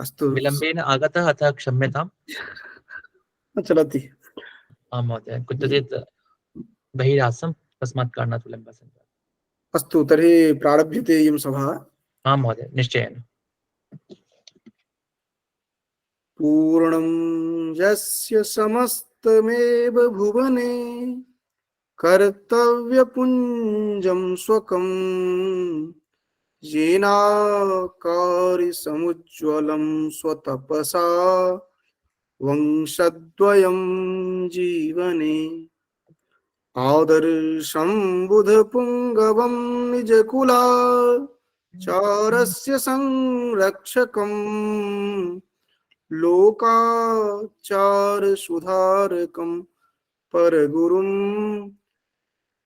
अस्तु विलम्बेन आगतः अतः क्षम्यताम्। चलति। आं महोदय, कुत्रचित् बहिरासम्, तस्मात् कारणात् विलम्बः सञ्जातः। अस्तु तर्हि प्रारभ्यते इयं सभा। आं महोदय, निश्चयेन। पूर्णं यस्य समस्तमेव भुवने कर्तव्यपुञ्जं स्वकम् येनाकारि समुज्ज्वलं स्वतपसा वंशद्वयं जीवने आदर्शं बुधपुङ्गवं निजकुला चारस्य संरक्षकम् लोकाचारसुधारकं परगुरुं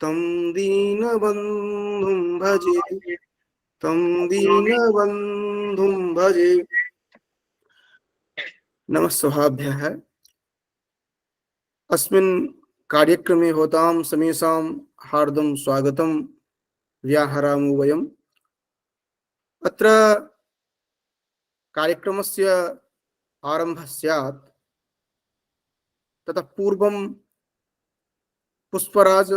तं दीनबन्धुं भजे, तं दीनबन्धुं भजे। नमः स्वहाभ्यः। अस्मिन् कार्यक्रमे होतां समेषां हार्दं स्वागतं व्याहरामो वयम्। अत्र कार्यक्रमस्य आरम्भः स्यात् ततः पूर्वं पुष्पराज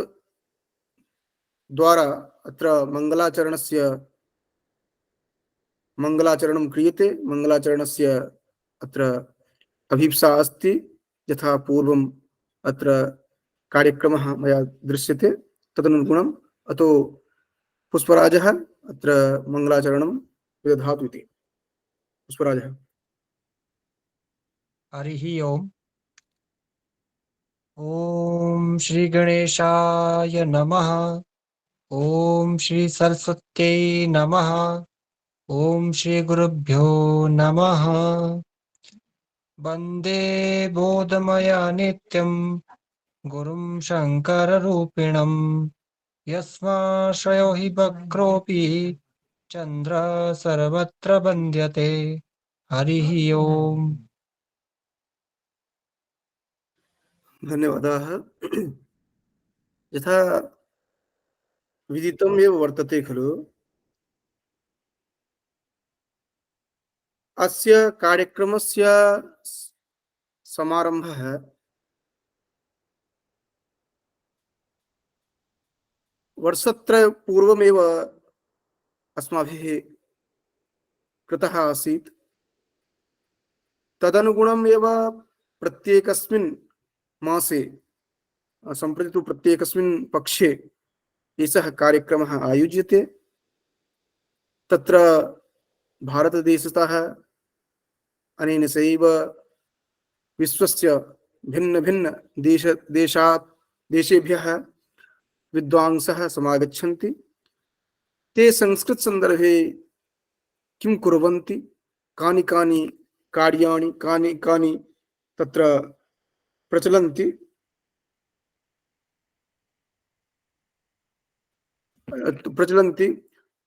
द्वारा अत्र मङ्गलाचरणं क्रियते। मङ्गलाचरणस्य अत्र अभीप्सा अस्ति। यथा पूर्वम् अत्र कार्यक्रमः मया दृश्यते तदनुगुणम् अतो पुष्पराजः अत्र मङ्गलाचरणं विदधातु इति। पुष्पराजः। हरिः ओम्। ॐ श्री गणेशाय नमः। ॐ श्री सरस्वत्यै नमः। ॐ श्री गुरुभ्यो नमः। वन्दे बोधमया नित्यं गुरुं शङ्कररूपिणं यस्माश्रयो हि वक्रोऽपि चन्द्रः सर्वत्र वन्द्यते। हरिः ओम्। धन्यवादाः। यथा विदितम् एव वर्तते खलु, अस्य कार्यक्रमस्य समारम्भः वर्षत्रयपूर्वमेव अस्माभिः कृतः आसीत्। तदनुगुणमेव प्रत्येकस्मिन् मासे, सम्प्रति तु प्रत्येकस्मिन् पक्षे एषः कार्यक्रमः आयोज्यते। तत्र भारतदेशतः अनेन सहैव विश्वस्य देशेभ्यः विद्वांसः समागच्छन्ति। ते संस्कृतसन्दर्भे किं कुर्वन्ति, कानि कानि कार्याणि, कानि कानि तत्र प्रचलन्ति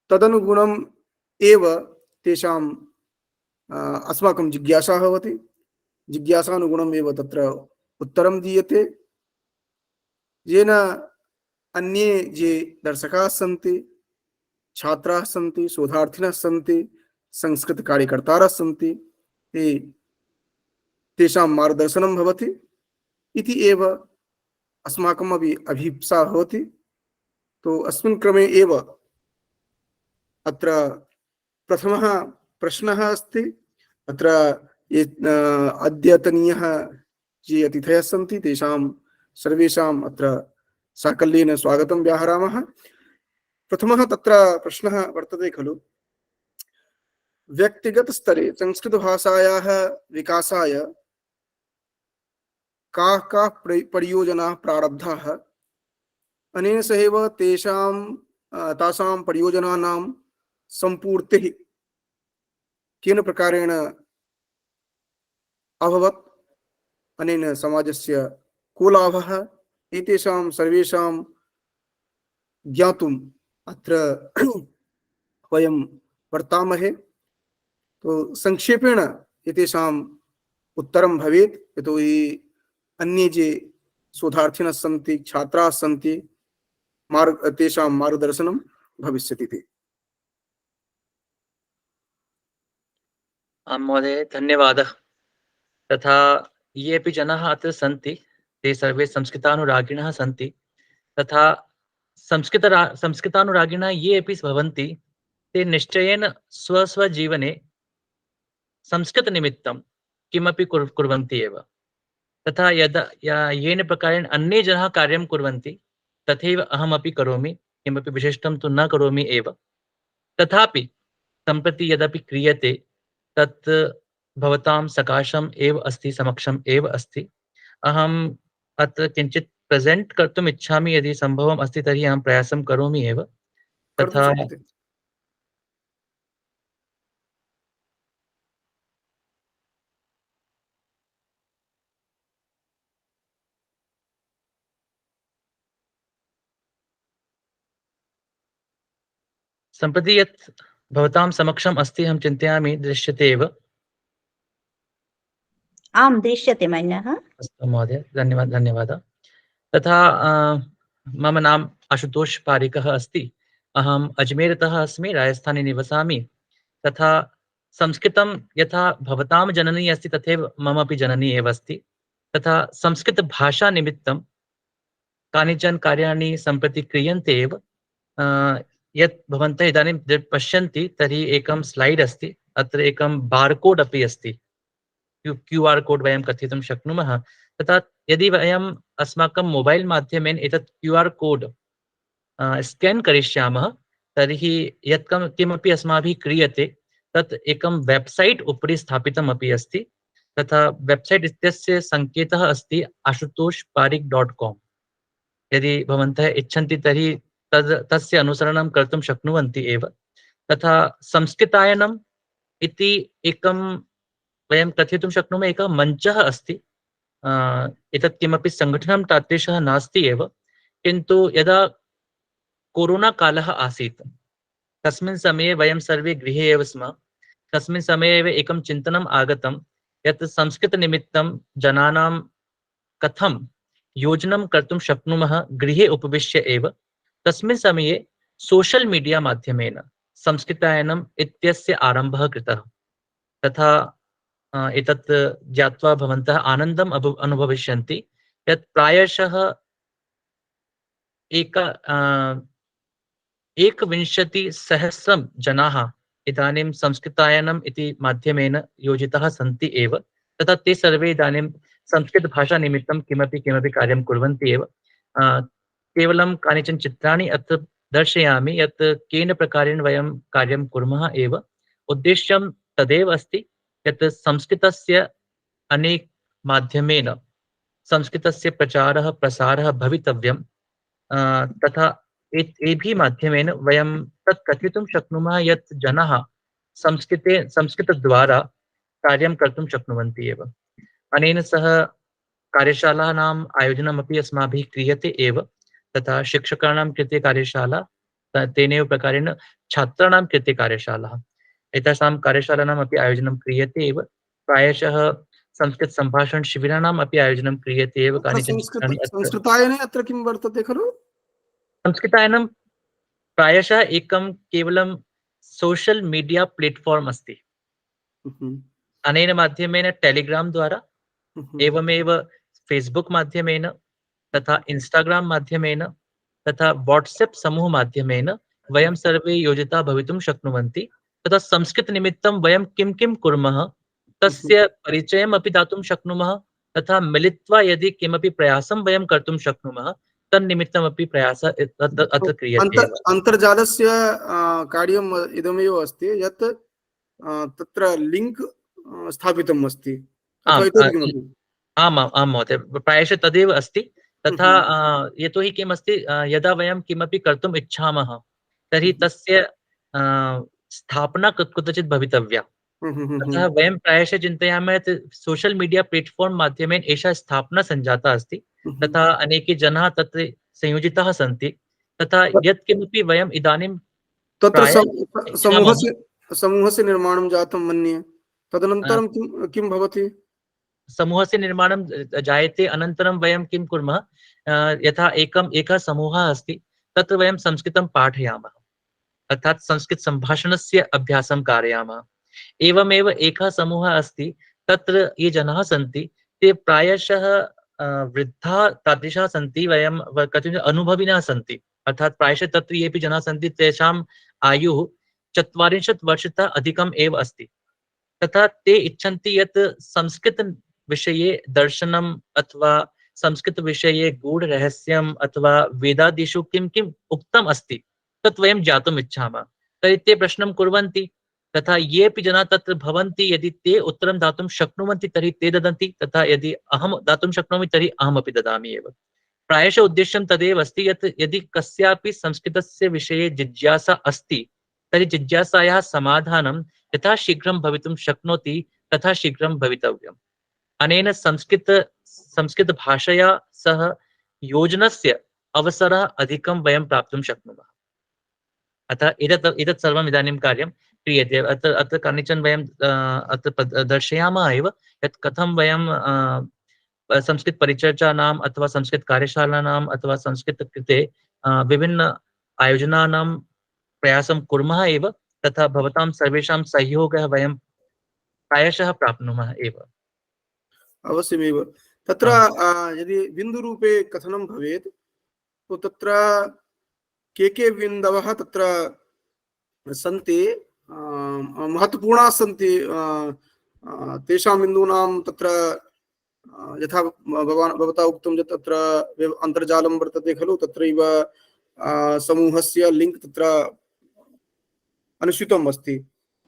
तदनुगुणम् एव तेषां अस्माकं जिज्ञासा भवति। जिज्ञासानुगुणम् एव तत्र उत्तरं दीयते, येन अन्ये ये दर्शकाः सन्ति, छात्राः सन्ति, शोधार्थिनः सन्ति, संस्कृतकार्यकर्तारः सन्ति, तेषां मार्गदर्शनं भवति इति एव अस्माकम् अपि अभीप्सा भवति। तो अस्मिन् क्रमे एव अत्र प्रथमः प्रश्नः अस्ति। अत्र ये अद्यतनीयः ये अतिथयः सन्ति तेषां सर्वेषाम् अत्र साकल्येन स्वागतं व्याहरामः। प्रथमः तत्र प्रश्नः वर्तते खलु, व्यक्तिगतस्तरे संस्कृतभाषायाः विकासाय काः काः परियोजनाः प्रारब्धाः, अनेन सहैव तासां परियोजनानां सम्पूर्तिः केन प्रकारेण अभवत्, अनेन समाजस्य को लाभः, एतेषां सर्वेषां ज्ञातुम् अत्र वयं वर्तामहे। तो संक्षेपेण एतेषाम् उत्तरं भवेत्, यतोहि अन्ये ये शोधार्थिनः सन्ति, छात्राः सन्ति, तेषां मार्गदर्शनं भविष्यति इति। आं महोदय, धन्यवादः। तथा ये अपि जनाः अत्र सन्ति, ते सर्वे संस्कृतानुरागिणः सन्ति। तथा संस्कृतानुरागिणः ये अपि भवन्ति, ते निश्चयेन स्वस्वजीवने संस्कृतनिमित्तं किमपि कुर्वन्ति एव। तथा येन प्रकारेण अन्ये जनाः कार्यं कुर्वन्ति, तथैव अहमपि करोमि। किमपि विशिष्टं तु न करोमि एव। तथापि सम्प्रति यदपि क्रियते, तत् भवतां सकाशम् एव अस्ति, समक्षम् एव अस्ति। अहम् अत्र किञ्चित् प्रेजेण्ट् कर्तुम् इच्छामि, यदि सम्भवम् अस्ति तर्हि अहं प्रयासं करोमि एव। कर्तुं तथा शक्यते। सम्प्रति यत् भवतां समक्षम् अस्ति, अहं चिन्तयामि दृश्यते एव। आं दृश्यते मान्यः। अस्तु महोदय, धन्यवादः। तथा मम नाम आशुतोष पारिकः अस्ति। अहम् अजमेरतः अस्मि, राजस्थाने निवसामि। तथा संस्कृतं यथा भवतां जननी अस्ति, तथैव ममपि जननी एव अस्ति। तथा संस्कृतभाषानिमित्तं कानिचन कार्याणि सम्प्रति क्रियन्ते एव। यत् भवन्तः इदानीं पश्यन्ति, तर्हि एकं स्लैड् अस्ति। अत्र एकं बार्कोड् अपि अस्ति। QR कोड् वयं कथयितुं शक्नुमः। तथा यदि वयम् अस्माकं मोबैल् माध्यमेन एतत् QR कोड् स्केन् करिष्यामः, तर्हि यत् किमपि अस्माभिः क्रियते, तत् एकं वेब्सैट् उपरि स्थापितमपि अस्ति। तथा वेब्सैट् इत्यस्य सङ्केतः अस्ति ashutoshparik.com। यदि भवन्तः इच्छन्ति तर्हि तस्य अनुसरणं कर्तुं शक्नुवन्ति एव। तथा संस्कृतायनम् इति एकं वयं कथयितुं शक्नुमः, एकः मञ्चः अस्ति। एतत् किमपि सङ्घटनं तादृशः नास्ति एव, किन्तु यदा कोरोना कालः आसीत्, तस्मिन् समये वयं सर्वे गृहे एव स्म। तस्मिन् समये एव एकं चिन्तनम् आगतं यत् संस्कृतनिमित्तं जनानां कथं योजनं कर्तुं शक्नुमः गृहे उपविश्य एव। तस्मिन् समये सोशल मीडिया माध्यमेन संस्कृतायनम् इत्यस्य आरम्भः कृतः। तथा एतत् ज्ञात्वा भवन्तः आनन्दम् अनुभविष्यन्ति यत् प्रायशः 1,000,000 जनाः इदानीं संस्कृतायनम् इति माध्यमेन योजिताः सन्ति एव। तथा ते सर्वे इदानीं संस्कृतभाषानिमित्तं किमपि कार्यं कुर्वन्ति एव। केवलं कानिचन चित्राणि अत्र दर्शयामि यत् केन प्रकारेण वयं कार्यं कुर्मः एव। उद्देश्यं तदेव अस्ति यत् संस्कृतस्य अनेक माध्यमेन संस्कृतस्य प्रचारः प्रसारः भवितव्यं। तथा एभिः माध्यमेन वयं तत् कथितुं शक्नुमः यत् जनाः संस्कृतद्वारा कार्यं कर्तुं शक्नुवन्ति एव। अनेन सह कार्यशालानाम् आयोजनमपि अस्माभिः क्रियते एव। तथा शिक्षकाणां कृते कार्यशाला, तेनैव प्रकारेण छात्राणां कृते कार्यशाला, एतासां कार्यशालानाम् अपि आयोजनं क्रियते एव। प्रायशः संस्कृतसम्भाषण शिबिराणाम् अपि आयोजनं क्रियते एव। कानिचन चित्राणि संस्कृतायने अत्र किं वर्तते खलु? संस्कृतायनं प्रायशः एकं केवलं सोशल मीडिया प्लेटफॉर्म अस्ति। अनेन माध्यमेन टेलिग्राम द्वारा, एवमेव फेसबुक माध्यमेन, तथा इंस्टाग्राम माध्यमेन, तथा व्हाट्सएप समूह माध्यमेन वयं सर्वे योजिता भवितुं शक्नुवन्ति। तथा संस्कृतनिमित्तं वयं किं किं कुर्मः तस्य परिचयम् अपि दातुं शक्नुमः। तथा मिलित्वा यदि किमपि प्रयासं वयं कर्तुं शक्नुमः, तन्निमित्तमपि प्रयासः अत्र क्रियते एव। अन्तर्जालस्य कार्यम् इदमेव अस्ति यत् तत्र लिङ्क् स्थापितम् अस्ति। आम् महोदय, प्रायशः तदेव अस्ति। तथा यतोहि किम् अस्ति, यदा वयं किमपि कर्तुम् इच्छामः तर्हि तस्य स्थापना कुत्रचित् भवितव्या। अतः वयं प्रायशः चिन्तयामः यत् सोशल मीडिया प्लेटफॉर्म माध्यमेन एषा स्थापना सञ्जाता अस्ति। तथा अनेके जनाः तत्र संयोजिताः सन्ति। तथा यत् किमपि वयम् इदानीं तत्र समूहस्य निर्माणं जातं मन्ये। तदनन्तरं किं भवति? समूहस्य निर्माणं जायते, अनन्तरं वयं किं कुर्मः, यथा एकः समूहः अस्ति, तत्र वयं संस्कृतं पाठयामः, अर्थात् संस्कृत सम्भाषणस्य अभ्यासं कारयामः। एवमेव एकः समूहः अस्ति, तत्र ये जनाः सन्ति ते प्रायशः वृद्धाः तादृशाः सन्ति, वयं कथं अनुभविनः सन्ति, अर्थात् प्रायशः तत्र येऽपि जनाः सन्ति तेषाम् आयुः 40 वर्षतः अधिकम् एव अस्ति। तथा ते इच्छन्ति यत् संस्कृतविषये दर्शनम् अथवा संस्कृतविषये गूढरहस्यम् अथवा वेदादिषु किं किम् उक्तम् अस्ति तत् वयं ज्ञातुम् इच्छामः। तर्हि ते प्रश्नं कुर्वन्ति, तथा येऽपि जनाः तत्र भवन्ति, यदि ते उत्तरं दातुं शक्नुवन्ति तर्हि ते ददन्ति, तथा यदि अहं दातुं शक्नोमि तर्हि अहमपि ददामि एव। प्रायशः उद्देश्यं तदेव अस्ति यत् यदि कस्यापि संस्कृतस्य विषये जिज्ञासा अस्ति तर्हि जिज्ञासायाः समाधानं यथा शीघ्रं भवितुं शक्नोति तथा शीघ्रं भवितव्यम्। अनेन संस्कृतभाषया सह योजनस्य अवसरः अधिकं वयं प्राप्तुं शक्नुमः। अतः एतत् सर्वम् इदानीं कार्यं क्रियते। अत्र कानिचन वयं अत्र दर्शयामः एव यत् कथं वयं संस्कृतपरिचर्चानाम् अथवा संस्कृतकार्यशालानाम् अथवा संस्कृतकृते विभिन्न आयोजनानां प्रयासं कुर्मः एव, तथा भवतां सर्वेषां सहयोगः वयं प्रायशः प्राप्नुमः एव। अवश्यमेव। तत्र यदि बिन्दुरूपे कथनं भवेत् तो तत्र के बिन्दवः तत्र सन्ति, महत्वपूर्णाः सन्ति, तेषां बिन्दूनां तत्र यथा भवता उक्तं यत् तत्र अन्तर्जालं वर्तते खलु, तत्रैव समूहस्य लिङ्क् तत्र अनुस्यूतम् अस्ति।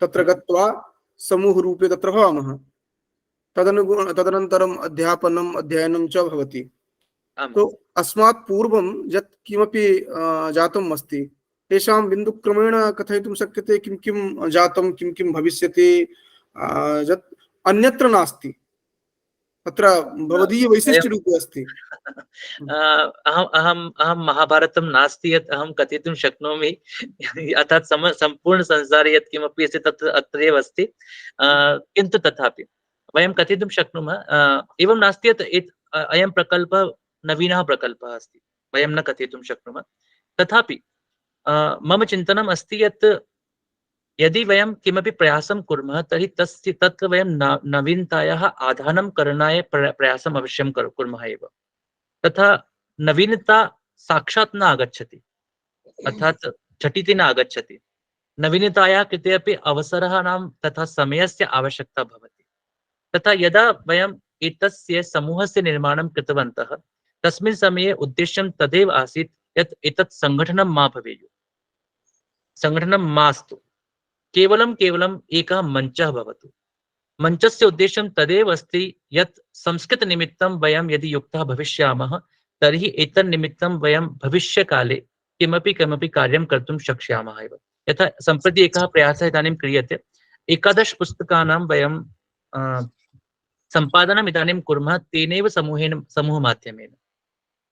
तत्र गत्वा समूहरूपे तत्र भवामः, तदनन्तरम् अध्ययनं च भवति। तो अस्मात् पूर्वं यत् किमपि जातम् अस्ति तेषां बिन्दुक्रमेण कथयितुं शक्यते किं किं जातं, किं किं भविष्यति, यत् अन्यत्र नास्ति, तत्र भवदीय वैशिष्ट्यरूपे अस्ति। अहं महाभारतं नास्ति यत् अहं कथयितुं शक्नोमि, अर्थात् सम्पूर्ण संसारे यत् किमपि अस्ति तत्र अत्रैव अस्ति, किन्तु तथापि वयं कथयितुं शक्नुमः। एवं नास्ति यत् अयं प्रकल्पः नवीनः प्रकल्पः अस्ति, वयं न कथयितुं शक्नुमः। तथापि मम चिन्तनम् अस्ति यत् यदि वयं किमपि प्रयासं कुर्मः तर्हि तत्र वयं नवीनतायाः आधानं करणाय प्रयासम् अवश्यं कुर्मः एव। तथा नवीनता साक्षात् न आगच्छति, अर्थात् झटिति न आगच्छति। नवीनतायाः कृते अपि अवसराणां तथा समयस्य आवश्यकता भवति। तथा यदा वयम् एतस्य समूहस्य निर्माणं कृतवन्तः तस्मिन् समये उद्देश्यं तदेव आसीत् यत् एतत् सङ्घटनं मा भवेयुः, सङ्घटनं मास्तु, केवलं एकः मञ्चः भवतु। मञ्चस्य उद्देश्यं तदेव अस्ति यत् संस्कृतनिमित्तं वयं यदि युक्तः भविष्यामः तर्हि एतन्निमित्तं वयं भविष्यकाले किमपि कार्यं कर्तुं शक्ष्यामः एव। यथा सम्प्रति एकः प्रयासः इदानीं क्रियते, 11 पुस्तकानां वयं सम्पादनम् इदानीं कुर्मः तेनैव समूहमाध्यमेन।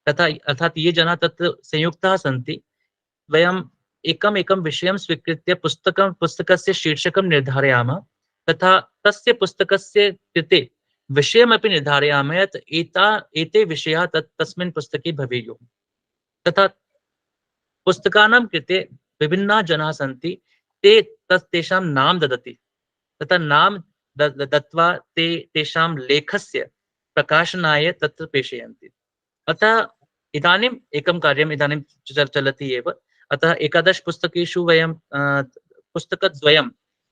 तथा अर्थात् ये जनाः तत्र संयुक्ताः सन्ति, वयं एकं विषयं स्वीकृत्य पुस्तकस्य शीर्षकं निर्धारयामः, तथा तस्य पुस्तकस्य कृते विषयमपि निर्धारयामः यत् एते विषयाः तस्मिन् पुस्तके भवेयुः। तथा पुस्तकानां कृते विभिन्नाः जनाः सन्ति, ते तेषां नाम ददति, तथा नाम दत्वा ते तेषां लेखस्य प्रकाशनाय तत्र प्रेषयन्ति। अतः इदानीम् एकं कार्यम् इदानीं चलति एव। अतः 11 पुस्तकेषु वयं पुस्तकद्वयं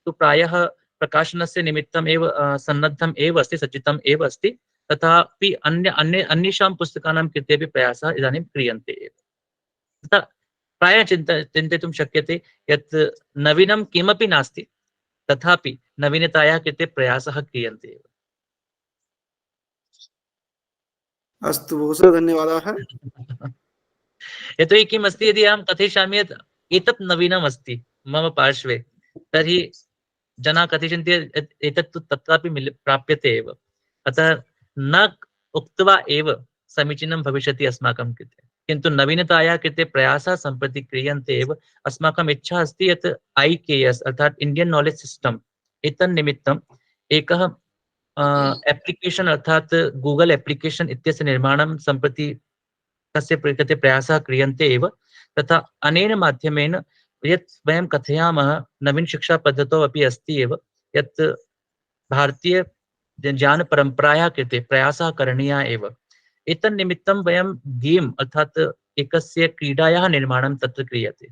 तु प्रायः प्रकाशनस्य निमित्तम् एव सन्नद्धम् एव अस्ति, सज्जितम् एव अस्ति। तथापि अन्येषां पुस्तकानां कृते अपि प्रयासः इदानीं क्रियन्ते एव। तथा प्रायः चिन्तयितुं शक्यते यत् नवीनं किमपि नास्ति, तथापि नवीनतायाः कृते प्रयासः क्रियन्ते एव। अस्तु, बहु धन्यवादाः। यतोहि किम् अस्ति, यदि अहं कथयिष्यामि यत् एतत् नवीनम् अस्ति मम पार्श्वे, तर्हि जनाः कथयन्ति एतत् तु तत्रापि प्राप्यते एव। अतः न उक्त्वा एव समीचीनं भविष्यति अस्माकं कृते, किन्तु नवीनतायाः कृते प्रयासः सम्प्रति क्रियन्ते एव। अस्माकम् इच्छा अस्ति यत् IKS अर्थात् इण्डियन् नॉलेज सिस्टम् एतन्निमित्तम् एकः एप्लिकेशन् अर्थात् गूगल एप्लिकेशन् इत्यस्य निर्माणं सम्प्रति तस्य कृते प्रयासः क्रियन्ते एव। तथा अनेन माध्यमेन यत् वयं कथयामः नवीन शिक्षा पद्धतौ अपि अस्ति एव, यत् भारतीय ज्ञान परम्परायाः कृते प्रयासः करणीयः एव। एतन्निमित्तं वयं गेम् अर्थात् एकस्य क्रीडायाः निर्माणं तत्र क्रियते।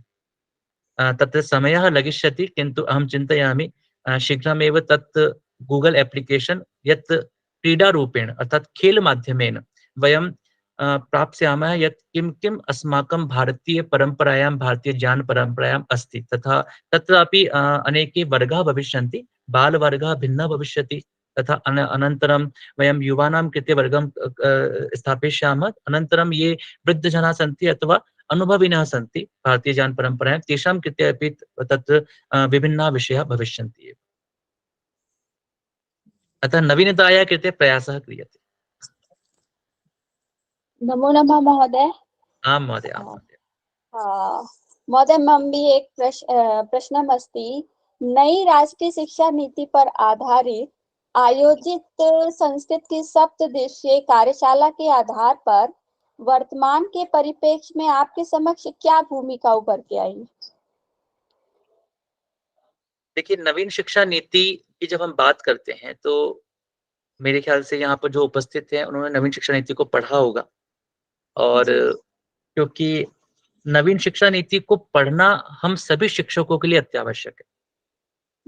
तत्र समयः लगिष्यति, किन्तु अहं चिन्तयामि शीघ्रमेव तत् गूगल एप्लिकेशन् यत् क्रीडारूपेण अर्थात् खेलमाध्यमेन वयं प्राप्स्यामः, यत् किं किम् अस्माकं भारतीयपरम्परायां भारतीयज्ञानपरम्परायाम् अस्ति। तथा तत्रापि अनेके वर्गाः भविष्यन्ति, बालवर्गः भिन्नः भविष्यति, तथा अनन्तरं वयं युवानां कृते वर्गं स्थापयिष्यामः। अनन्तरं ये वृद्धजनाः सन्ति अथवा अनुभविनः सन्ति भारतीयज्ञानपरम्परायां, तेषां कृते अपि तत्र विभिन्नाः विषयाः भविष्यन्ति एव। अतः नवीनतायाः कृते प्रयासः क्रियते। नमो नमः महोदय। आं महोदय, आं महोदय। महोदय, मम भी एक प्रश्नम् अस्ति। नई राष्ट्रीय शिक्षा नीति पर आधारित आयोजित संस्कृत की सप्तदिवसीय कार्यशाला के आधार पर वर्तमान के परिप्रेक्ष्य में आपके समक्ष क्या भूमिका उभर के आई? देखिए, नवीन शिक्षा नीति की जब हम बात करते हैं तो मेरे ख्याल से यहाँ पर जो उपस्थित हैं उन्होंने नवीन शिक्षा नीति को पढ़ा होगा, और क्योंकि नवीन शिक्षा नीति को पढ़ना हम सभी शिक्षकों के लिए अत्यावश्यक है।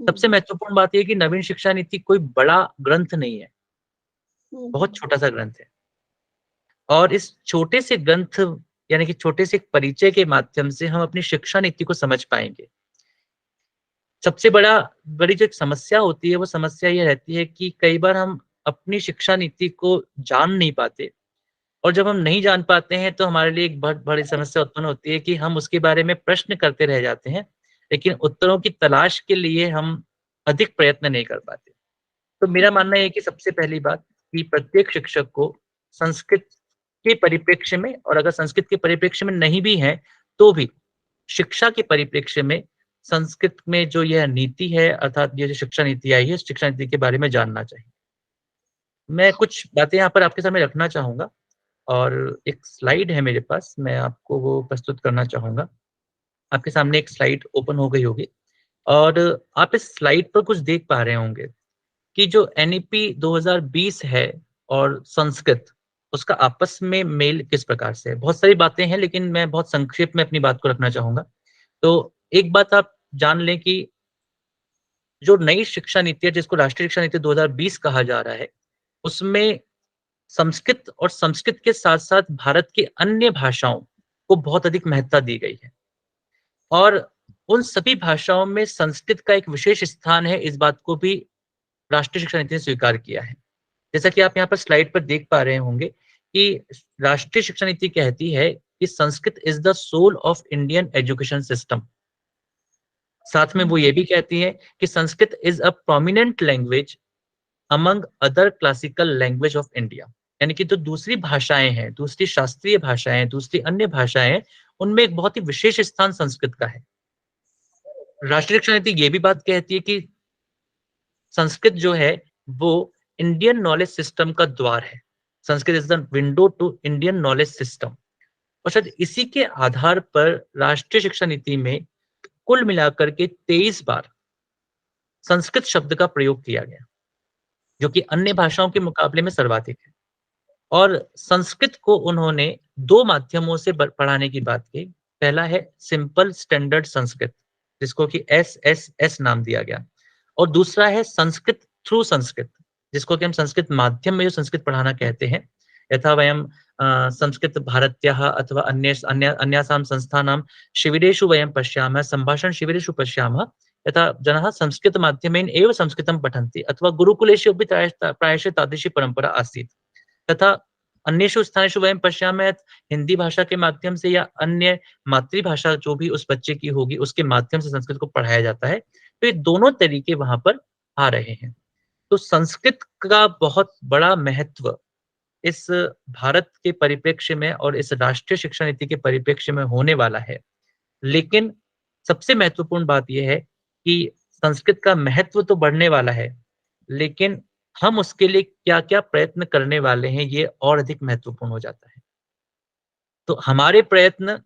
सबसे महत्वपूर्ण बात यह कि नवीन शिक्षा नीति कोई बड़ा ग्रंथ नहीं है, बहुत छोटा सा ग्रंथ है, और इस छोटे से ग्रंथ यानी कि छोटे से परिचय के माध्यम से हम अपनी शिक्षा नीति को समझ पाएंगे। सबसे बड़ी जो समस्या होती है वो समस्या ये रहती है कि कई बार हम अपनी शिक्षा नीति को जान नहीं पाते, और जब हम नहीं जान पाते हैं तो हमारे लिए एक बहुत बड़ी समस्या उत्पन्न होती है कि हम उसके बारे में प्रश्न करते रह जाते हैं, लेकिन उत्तरों की तलाश के लिए हम अधिक प्रयत्न नहीं कर पाते। तो मेरा मानना है कि सबसे पहली बात कि प्रत्येक शिक्षक को संस्कृत के परिप्रेक्ष्य में, और अगर संस्कृत के परिप्रेक्ष्य में नहीं भी है तो भी शिक्षा के परिप्रेक्ष्य में संस्कृत में जो यह नीति है अर्थात ये जो शिक्षा नीति आई है, इस शिक्षा नीति के बारे में जानना चाहिए। मैं कुछ बातें यहाँ पर आपके सामने रखना चाहूंगा, और एक स्लाइड है मेरे पास, मैं आपको वो प्रस्तुत करना चाहूंगा। आपके सामने एक स्लाइड ओपन हो गई होगी, और आप इस स्लाइड पर कुछ देख पा रहे होंगे कि जो एनईपी 2020 है और संस्कृत, उसका आपस में मेल किस प्रकार से है। बहुत सारी बातें हैं, लेकिन मैं बहुत संक्षेप में अपनी बात को रखना चाहूंगा। तो एक बात आप जान लें कि जो नई शिक्षा नीति है, जिसको राष्ट्रीय शिक्षा नीति 2020 कहा जा रहा है, उसमें संस्कृत और संस्कृत के साथ साथ भारत की अन्य भाषाओं को बहुत अधिक महत्ता दी गई है, और उन सभी भाषाओं में संस्कृत का एक विशेष स्थान है, इस बात को भी राष्ट्रीय शिक्षा नीति ने स्वीकार किया है। जैसा कि आप यहाँ पर स्लाइड पर देख पा रहे होंगे कि राष्ट्रीय शिक्षा नीति कहती है कि Sanskrit is the soul of Indian education system. साथ में वो ये भी कहती है कि Sanskrit is a prominent language among other classical language of India. यानी कि जो दूसरी भाषाएं हैं, दूसरी शास्त्रीय भाषाएं, दूसरी अन्य भाषाएं हैं, उनमें एक बहुत ही विशेष स्थान संस्कृत का है। राष्ट्रीय शिक्षा नीति ये भी बात कहती है कि संस्कृत जो है वो इंडियन नॉलेज सिस्टम का द्वार है। Sanskrit is the window to Indian knowledge system. और शायद इसी के आधार पर राष्ट्रीय शिक्षा नीति में कुल मिलाकर के 23 बार संस्कृत शब्द का प्रयोग किया गया, जो कि अन्य भाषाओं के मुकाबले में सर्वाधिक है। और संस्कृत को उन्होंने 2 माध्यमों से पढ़ाने की बात की। पहला है सिंपल स्टैंडर्ड संस्कृत, जिसको कि SSS नाम दिया गया, और दूसरा है संस्कृत थ्रू संस्कृत, जिसको कि हम संस्कृत माध्यम में जो संस्कृत पढ़ाना कहते हैं। यथा वयं संस्कृत भारत्याः अथवा अन्यासां संस्थानां शिबिरेषु वयं पश्यामः, संभाषण शिबिरेषु पश्यामः, यथा जनाः संस्कृत माध्यमेन एव संस्कृतं पठन्ति, अथवा गुरुकुलेषु अपि प्रायशः तादृशी परंपरा आसीत्। तथा अन्येषु स्थानेषु वयं पश्यामः यत् हिंदी भाषा के माध्यम से या अन्य मातृभाषा जो भी उस बच्चे की होगी उसके माध्यम से संस्कृत को पढ़ाया जाता है। तो ये दोनों तरीके वहां पर आ रहे हैं। तो संस्कृत का बहुत बड़ा महत्व इस भारत के परिप्रेक्ष्य में और इस राष्ट्रीय शिक्षा नीति के परिप्रेक्ष्य में होने वाला है। लेकिन सबसे महत्वपूर्ण बात यह है कि संस्कृत का महत्व तो बढ़ने वाला है, लेकिन हम उसके लिए क्या क्या प्रयत्न करने वाले हैं ये और अधिक महत्वपूर्ण हो जाता है। तो हमारे प्रयत्न,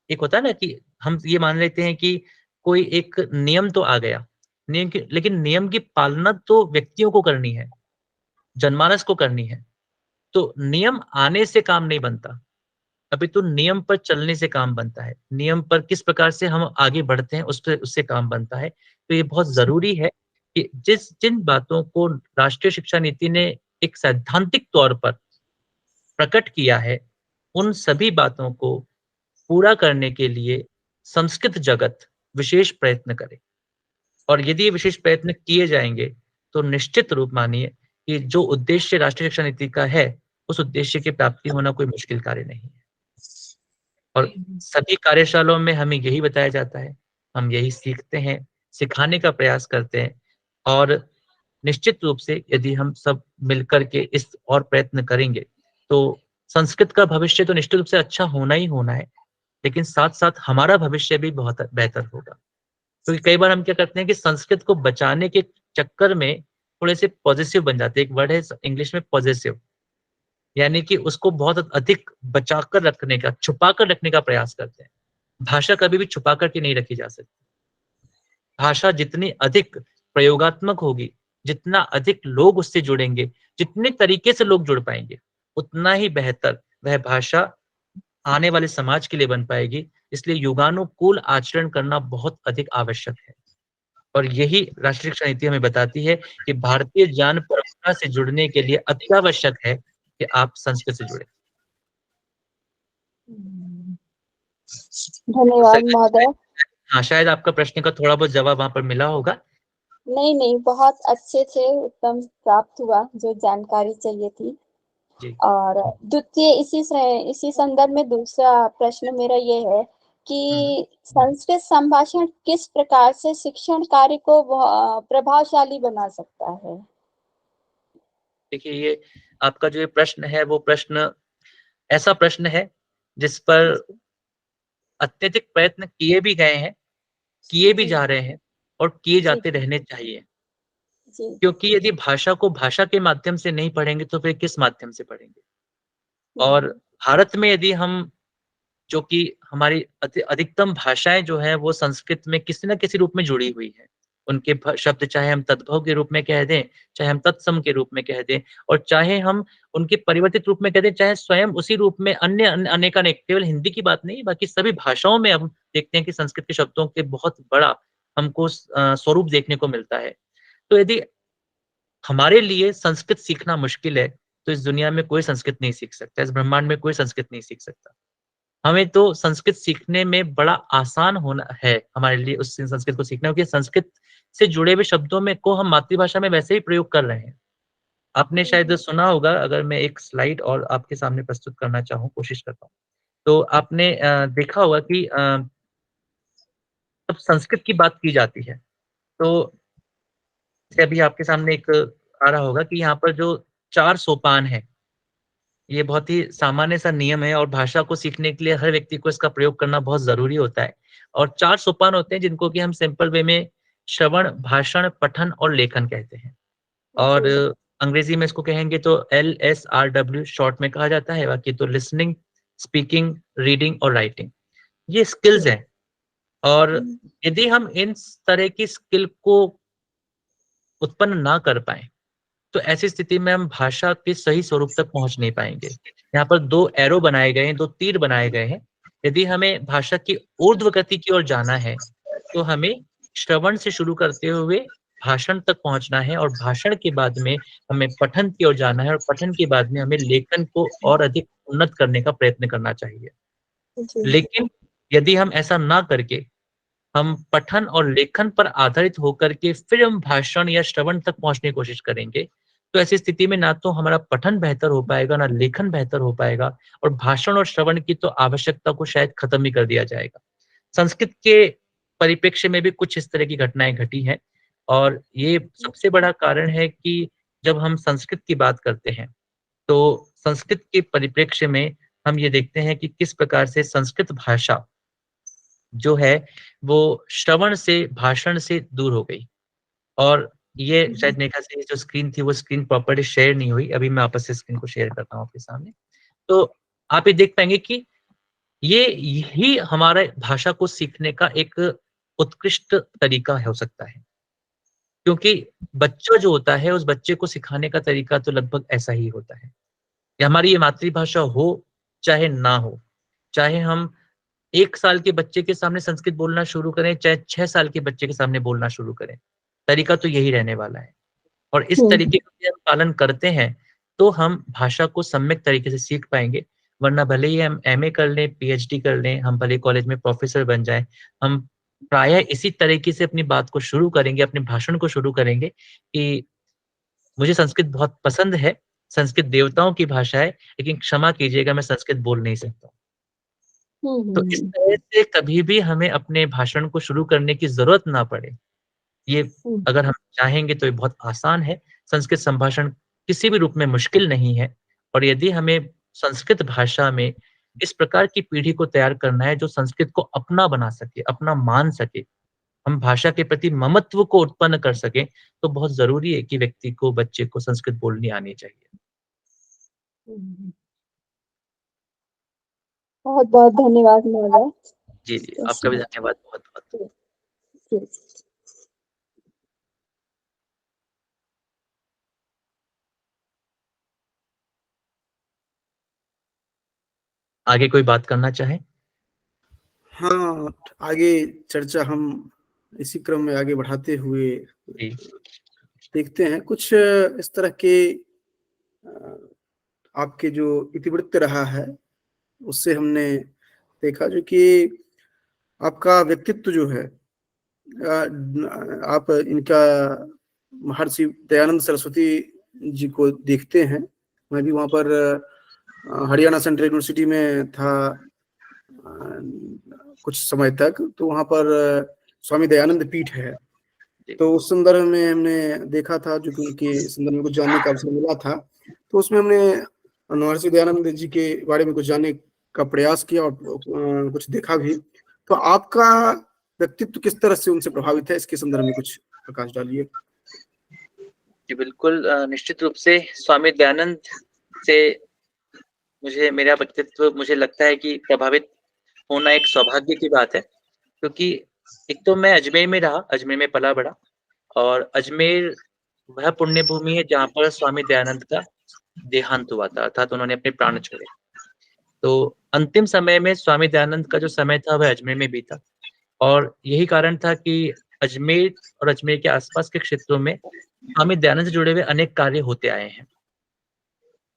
एक होता है ना कि हम ये मान लेते हैं कि कोई एक नियम तो आ गया, लेकिन नियम की पालना तो व्यक्तियों को करनी है, जनमानस को करनी है। तो नियम आने से काम नहीं बनता, अभी तो नियम पर चलने से काम बनता है। नियम पर किस प्रकार से हम आगे बढ़ते हैं उससे काम बनता है। तो ये बहुत ज़रूरी है कि जिन बातों को राष्ट्रीय शिक्षा नीति ने एक सैद्धांतिक तौर पर प्रकट किया है, उन सभी बातों को पूरा करने के लिए संस्कृत जगत विशेष प्रयत्न करे। और यदि ये विशेष प्रयत्न किए जाएँगे, तो निश्चित रूप मानिए कि जो उद्देश्य राष्ट्रीय शिक्षा नीति का है, उस उद्देश्य की प्राप्ति होना कोई मुश्किल कार्य नहीं है। और सभी कार्यशालाओं में हमें यही बताया जाता है, हम यही सीखते हैं, सिखाने का प्रयास करते हैं और निश्चित रूप से यदि हम सब मिलकर के इस और प्रयत्न करेंगे, तो संस्कृत का भविष्य तो निश्चित रूप से अच्छा होना ही होना है, लेकिन साथ-साथ हमारा भविष्य भी बहुत बेहतर होगा। क्योंकि कई बार हम क्या करते हैं कि संस्कृत को बचाने के चक्कर में थोड़े से पॉसेसिव बन जाते हैं। एक वर्ड है इंग्लिश में पॉसेसिव, यानी कि उसको बहुत अधिक बचाकर रखने का, छुपाकर रखने का प्रयास करते हैं। भाषा कभी भी छुपा कर के नहीं रखी जा सकती। भाषा जितनी अधिक प्रयोगात्मक होगी, जितना अधिक लोग उससे जुड़ेंगे, जितने तरीके से लोग जुड़ पाएँगे, उतना ही बेहतर वह भाषा आने वाले समाज के लिए बन पाएगी। इसलिए युगानुकूल आचरण करना बहुत अधिक आवश्यक है। और यही राष्ट्रीय शिक्षा नीति हमें बताती है कि भारतीय ज्ञान परंपरा से जुड़ने के लिए अत्यावश्यक है कि आप संस्कृत से जुड़ें। धन्यवाद महोदय। हाँ, शायद आपका प्रश्न का थोड़ा बहुत जवाब वहाँ पर मिला होगा। नहीं नहीं, बहुत अच्छे से उत्तम प्राप्त हुआ जो जानकारी चाहिए थी। जी। और द्वितीय इसी संदर्भ में दूसरा प्रश्न मेरा ये है कि संस्कृत संभाषण किस प्रकार से शिक्षण कार्य को प्रभावशाली बना सकता है? देखिए, ये आपका जो ये प्रश्न है, वो प्रश्न ऐसा प्रश्न है जिस पर अत्यधिक प्रयत्न किए भी गए हैं, किए भी जा रहे हैं और किए जाते रहने चाहिए। जी क्योंकि यदि भाषा को भाषा के माध्यम से नहीं पढ़ेंगे, तो फिर किस माध्यम से पढ़ेंगे? और भारत में यदि हम, जो कि हमारी अधिकतम भाषाएँ जो हैं, वो संस्कृत में किसी न किसी रूप में जुड़ी हुई हैं। उनके शब्द चाहे हम तद्भव के रूप में कह दें, चाहे हम तत्सम के रूप में कह दें और चाहे हम उनके परिवर्तित रूप में कह दें, चाहे स्वयं उसी रूप में अनेकानेक, केवल हिंदी की बात नहीं, बाकी सभी भाषाओं में हम देखते हैं कि संस्कृत के शब्दों के बहुत बड़ा हमको स्वरूप देखने को मिलता है। तो यदि हमारे लिए संस्कृत सीखना मुश्किल है, तो इस दुनिया में कोई संस्कृत नहीं सीख सकता, इस ब्रह्मांड में कोई संस्कृत नहीं सीख सकता। हमें तो संस्कृत सीखने में बड़ा आसान होना है हमारे लिए उस संस्कृत को सीखना, क्योंकि संस्कृत से जुड़े हुए शब्दों में को हम मातृभाषा में वैसे ही प्रयोग कर रहे हैं। आपने शायद सुना होगा, अगर मैं एक स्लाइड और आपके सामने प्रस्तुत करना चाहूँ, कोशिश करता हूँ। तो आपने देखा होगा कि जब संस्कृत की बात की जाती है, तो जैसे अभी आपके सामने एक आ रहा होगा कि यहाँ पर जो 4 सोपान हैं, ये बहुत ही सामान्य सा नियम है और भाषा को सीखने के लिए हर व्यक्ति को इसका प्रयोग करना बहुत ज़रूरी होता है। और 4 सोपान होते हैं जिनको कि हम सिंपल वे में श्रवण, भाषण, पठन और लेखन कहते हैं। और अंग्रेजी में इसको कहेंगे तो LSRW शॉर्ट में कहा जाता है, बाकी तो लिसनिंग, स्पीकिंग, रीडिंग और राइटिंग। ये स्किल्स हैं और यदि हम इन तरह की स्किल को उत्पन्न ना कर पाएँ, तो ऐसी स्थिति में हम भाषा के सही स्वरूप तक पहुँच नहीं पाएँगे। यहाँ पर 2 एरो बनाए गए हैं, 2 तीर बनाए गए हैं। यदि हमें भाषा की ऊर्ध्व गति की ओर जाना है, तो हमें श्रवण से शुरू करते हुए भाषण तक पहुँचना है और भाषण के बाद में हमें पठन की ओर जाना है और पठन के बाद में हमें लेखन को और अधिक उन्नत करने का प्रयत्न करना चाहिए। लेकिन यदि हम ऐसा ना करके हम पठन और लेखन पर आधारित होकर के फिर हम भाषण या श्रवण तक पहुँचने की कोशिश करेंगे, तो ऐसी स्थिति में ना तो हमारा पठन बेहतर हो पाएगा, ना लेखन बेहतर हो पाएगा और भाषण और श्रवण की तो आवश्यकता को शायद खत्म ही कर दिया जाएगा। संस्कृत के परिप्रेक्ष्य में भी कुछ इस तरह की घटनाएँ घटी हैं और ये सबसे बड़ा कारण है कि जब हम संस्कृत की बात करते हैं, तो संस्कृत के परिप्रेक्ष्य में हम ये देखते हैं कि किस प्रकार से संस्कृत भाषा जो है वो श्रवण से, भाषण से दूर हो गई। और ये शायद मेरे ख्याल से ये जो स्क्रीन थी वो स्क्रीन प्रॉपर्ली शेयर नहीं हुई। अभी मैं वापस से स्क्रीन को शेयर करता हूँ आपके सामने। तो आप ये देख पाएँगे कि यही हमारे भाषा को सीखने का एक उत्कृष्ट तरीका हो सकता है। क्योंकि बच्चा जो होता है, उस बच्चे को सिखाने का तरीका तो लगभग ऐसा ही होता है। या हमारी ये मातृभाषा हो चाहे ना हो, चाहे हम 1 साल के बच्चे के सामने संस्कृत बोलना शुरू करें, चाहे 6 साल के बच्चे के सामने बोलना शुरू करें, तरीका तो यही रहने वाला है। और इस तरीके का यदि हम पालन करते हैं, तो हम भाषा को सम्यक तरीके से सीख पाएँगे। वरना भले ही हम एमए कर लें, पीएचडी कर लें, हम भले कॉलेज में प्रोफ़ेसर बन जाएँ, हम प्रायः इसी तरीके से अपनी बात को शुरू करेंगे, अपने भाषण को शुरू करेंगे कि मुझे संस्कृत बहुत पसंद है, संस्कृत देवताओं की भाषा है, लेकिन क्षमा कीजिएगा मैं संस्कृत बोल नहीं सकता। तो इस तरह से कभी भी हमें अपने भाषण को शुरू करने की ज़रूरत ना पड़े। ये अगर हम चाहेंगे तो ये बहुत आसान है। संस्कृत संभाषण किसी भी रूप में मुश्किल नहीं है और यदि हमें संस्कृत भाषा में इस प्रकार की पीढ़ी को तैयार करना है जो संस्कृत को अपना बना सके, अपना मान सके, हम भाषा के प्रति ममत्व को उत्पन्न कर सकें, तो बहुत ज़रूरी है कि व्यक्ति को, बच्चे को संस्कृत बोलनी आनी चाहिए। बहुत बहुत धन्यवाद महोदय। जी, जी। आपका भी धन्यवाद बहुत-बहुत। जी। आगे कोई बात करना चाहे? हाँ, आगे चर्चा हम इसी क्रम में आगे बढ़ाते हुए जी। देखते हैं कुछ इस तरह के आपके जो इतिवृत्त रहा है उससे हमने देखा जो कि आपका व्यक्तित्व जो है आप इनका महर्षि दयानंद सरस्वती जी को देखते हैं। मैं भी वहाँ पर हरियाणा सेंट्रल यूनिवर्सिटी में था कुछ समय तक, तो वहाँ पर स्वामी दयानंद पीठ है। तो उस संदर्भ में हमने देखा था, जो कि उनके संदर्भ में कुछ जानने का अवसर मिला था, तो उसमें हमने महर्षि दयानंद जी के बारे में कुछ जानने का प्रयास किया और कुछ देखा भी। तो आपका व्यक्तित्व किस तरह से उनसे प्रभावित है, इसके संदर्भ में कुछ प्रकाश डालिए। जी बिल्कुल, निश्चित रूप से स्वामी दयानंद से मुझे मेरा व्यक्तित्व मुझे लगता है कि प्रभावित होना एक सौभाग्य की बात है, क्योंकि एक तो मैं अजमेर में रहा, अजमेर में पला-बड़ा और अजमेर वह पुण्य भूमि है जहाँ पर स्वामी दयानंद का देहांत हुआ था, अर्थात उन्होंने अपने प्राण छोड़े। तो अंतिम समय में स्वामी दयानंद का जो समय था वह अजमेर में बीता और यही कारण था कि अजमेर और अजमेर के आसपास के क्षेत्रों में स्वामी दयानंद से जुड़े हुए अनेक कार्य होते आए हैं।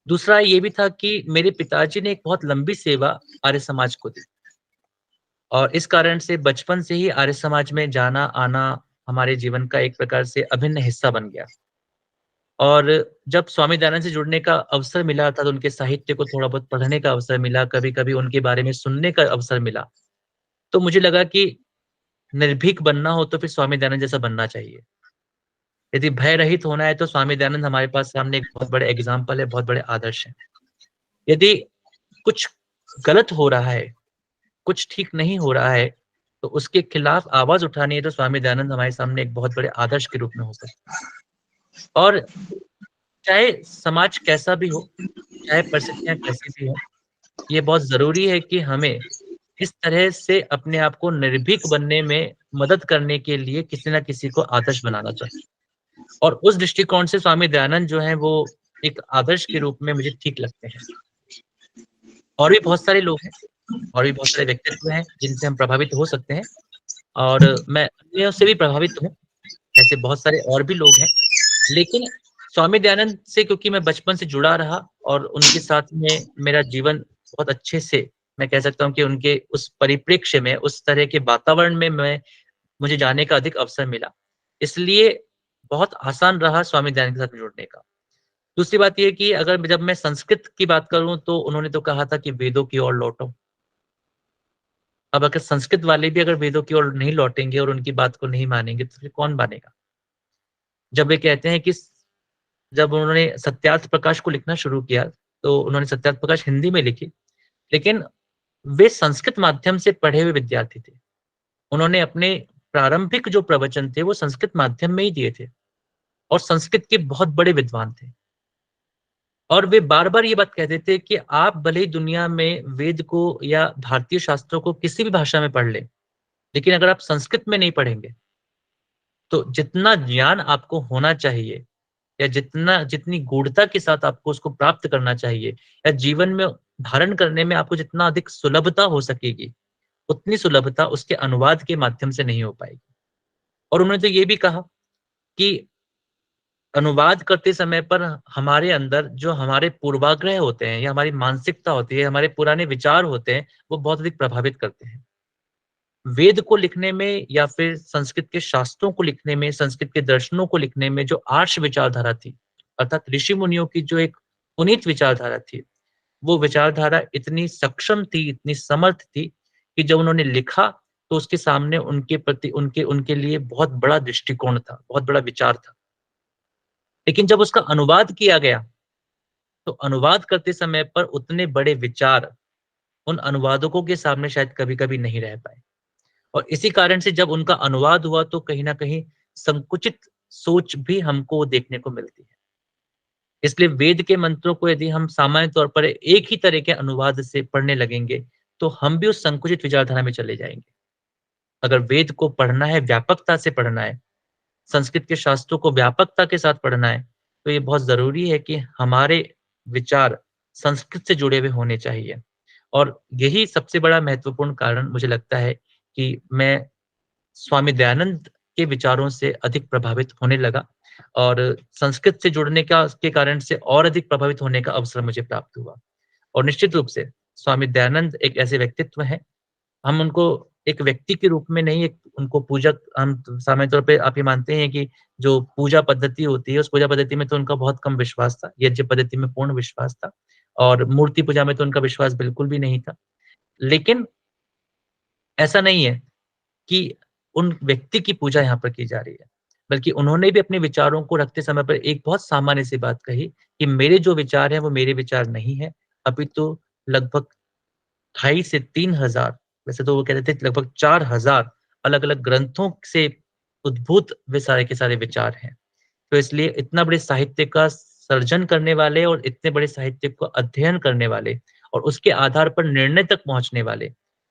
दूसरा ये भी था कि मेरे पिताजी ने एक बहुत लंबी सेवा आर्य समाज को दी और इस कारण से बचपन से ही आर्य समाज में जाना-आना हमारे जीवन का एक प्रकार से अभिन्न हिस्सा बन गया। और जब स्वामी दयानंद से जुड़ने का अवसर मिला अर्थात उनके साहित्य को थोड़ा बहुत पढ़ने का अवसर मिला, कभी-कभी उनके बारे में सुनने का अवसर मिला, तो मुझे लगा कि निर्भीक बनना हो तो फिर स्वामी दयानंद जैसा बनना चाहिए। यदि भय रहित होना है तो स्वामी दयानंद हमारे पास सामने एक बहुत बड़े एग्ज़ाम्पल है, बहुत बड़े आदर्श हैं। यदि कुछ गलत हो रहा है, कुछ ठीक नहीं हो रहा है, तो उसके खिलाफ आवाज़ उठानी है तो स्वामी दयानंद हमारे सामने एक बहुत बड़े आदर्श के रूप में हो सकते हैं। और चाहे समाज कैसा भी हो, चाहे परिस्थितियाँ कैसी भी हों, ये बहुत ज़रूरी है कि हमें इस तरह से अपने आप को निर्भीक बनने में मदद करने के लिए किसी न किसी को आदर्श बनाना चाहिए। और उस दृष्टिकोण से स्वामी दयानंद जो हैं वो एक आदर्श के रूप में मुझे ठीक लगते हैं। और भी बहुत सारे लोग हैं, और भी बहुत सारे व्यक्तित्व हैं जिनसे हम प्रभावित हो सकते हैं और मैं अन्यों से भी प्रभावित हूँ, ऐसे बहुत सारे और भी लोग हैं। लेकिन स्वामी दयानंद से क्योंकि मैं बचपन से जुड़ा रहा और उनके साथ में मेरा जीवन बहुत अच्छे से मैं कह सकता हूँ कि उनके उस परिप्रेक्ष्य में, उस तरह के वातावरण में मुझे जाने का अधिक अवसर मिला। इसलिए बहुत आसान रहा स्वामी दयानंद के साथ जुड़ने का। दूसरी बात ये है कि अगर जब मैं संस्कृत की बात करूँ तो उन्होंने तो कहा था कि वेदों की ओर लौटो। अब अगर संस्कृत वाले भी अगर वेदों की ओर नहीं लौटेंगे और उनकी बात को नहीं मानेंगे तो फिर कौन मानेगा? जब वे कहते हैं कि जब उन्होंने सत्यार्थ प्रकाश को लिखना शुरू किया, तो उन्होंने सत्यार्थ प्रकाश हिंदी में लिखी, लेकिन वे संस्कृत माध्यम से पढ़े हुए विद्यार्थी थे। उन्होंने अपने प्रारंभिक जो प्रवचन थे वो संस्कृत माध्यम में ही दिए थे और संस्कृत के बहुत बड़े विद्वान थे। और वे बार-बार ये बात कहते थे कि आप भले ही दुनिया में वेद को या भारतीय शास्त्रों को किसी भी भाषा में पढ़ लें, लेकिन अगर आप संस्कृत में नहीं पढ़ेंगे, तो जितना ज्ञान आपको होना चाहिए या जितनी गूढ़ता के साथ आपको उसको प्राप्त करना चाहिए या जीवन में धारण करने में आपको जितना अधिक सुलभता हो सकेगी, उतनी सुलभता उसके अनुवाद के माध्यम से नहीं हो पाएगी। और उन्होंने तो ये भी कहा कि अनुवाद करते समय पर हमारे अंदर जो हमारे पूर्वाग्रह होते हैं या हमारी मानसिकता होती है, हमारे पुराने विचार होते हैं, वो बहुत अधिक प्रभावित करते हैं। वेद को लिखने में या फिर संस्कृत के शास्त्रों को लिखने में, संस्कृत के दर्शनों को लिखने में जो आर्ष विचारधारा थी, अर्थात ऋषि मुनियों की जो एक पुनीत विचारधारा थी, वो विचारधारा इतनी सक्षम थी, इतनी समर्थ थी कि जब उन्होंने लिखा तो उसके सामने उनके प्रति उनके उनके लिए बहुत बड़ा दृष्टिकोण था, बहुत बड़ा विचार था। लेकिन जब उसका अनुवाद किया गया, तो अनुवाद करते समय पर उतने बड़े विचार उन अनुवादकों के सामने शायद कभी-कभी नहीं रह पाए। और इसी कारण से जब उनका अनुवाद हुआ तो कहीं न कहीं संकुचित सोच भी हमको देखने को मिलती है। इसलिए वेद के मंत्रों को यदि हम सामान्य तौर पर एक ही तरह के अनुवाद से पढ़ने लगेंगे, तो हम भी उस संकुचित विचारधारा में चले जाएँगे। अगर वेद को पढ़ना है, व्यापकता से पढ़ना है, संस्कृत के शास्त्रों को व्यापकता के साथ पढ़ना है, तो ये बहुत ज़रूरी है कि हमारे विचार संस्कृत से जुड़े हुए होने चाहिए। और यही सबसे बड़ा महत्वपूर्ण कारण मुझे लगता है कि मैं स्वामी दयानंद के विचारों से अधिक प्रभावित होने लगा और संस्कृत से जुड़ने का के कारण से और अधिक प्रभावित होने का अवसर मुझे प्राप्त हुआ। और निश्चित रूप से स्वामी दयानंद एक ऐसे व्यक्तित्व हैं, हम उनको एक व्यक्ति के रूप में नहीं, एक उनको पूजक हम सामान्य तौर पे आप ये मानते हैं कि जो पूजा पद्धति होती है, उस पूजा पद्धति में तो उनका बहुत कम विश्वास था। यज्ञ पद्धति में पूर्ण विश्वास था और मूर्ति पूजा में तो उनका विश्वास बिल्कुल भी नहीं था। लेकिन ऐसा नहीं है कि उन व्यक्ति की पूजा यहाँ पर की जा रही है, बल्कि उन्होंने भी अपने विचारों को रखते समय पर एक बहुत सामान्य सी बात कही कि मेरे जो विचार हैं, वो मेरे विचार नहीं हैं, अपितु लगभग 2,500 से 3,000, वैसे तो वो कहते थे लगभग 4,000 अलग-अलग ग्रंथों से उद्भूत वे सारे के सारे विचार हैं। तो इसलिए इतना बड़े साहित्य का सर्जन करने वाले और इतने बड़े साहित्य को अध्ययन करने वाले और उसके आधार पर निर्णय तक पहुँचने वाले,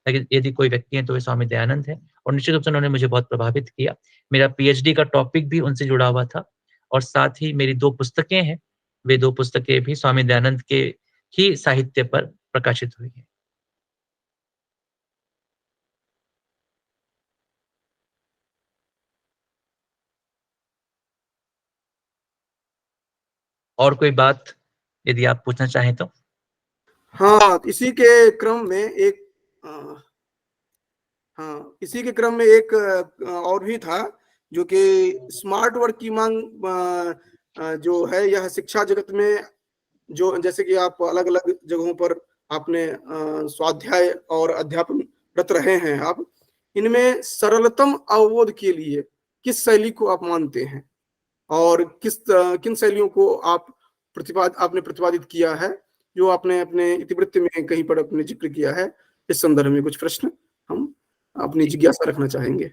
अगर यदि कोई व्यक्ति है तो वे स्वामी दयानंद हैं और निश्चित रूप से उन्होंने मुझे बहुत प्रभावित किया। मेरा पीएचडी का टॉपिक भी उनसे जुड़ा हुआ था और साथ ही मेरी 2 पुस्तकें हैं, वे 2 पुस्तकें भी स्वामी दयानंद के ही साहित्य पर प्रकाशित हुई हैं। और कोई बात यदि आप पूछना चाहें तो? हाँ, इसी के क्रम में एक इसी के क्रम में एक और भी था जो कि स्मार्ट वर्क की मांग जो है, यह शिक्षा जगत में जो जैसे कि आप अलग-अलग जगहों पर आपने स्वाध्याय और अध्यापन रत रहे हैं आप, इनमें सरलतम अवबोध के लिए किस शैली को आप मानते हैं? और किन शैलियों को आपने प्रतिपादित किया है, जो आपने अपने इतिवृत्त में कहीं पर अपने ज़िक्र किया है? इस संदर्भ में कुछ प्रश्न हम अपनी जी। जिज्ञासा रखना चाहेंगे।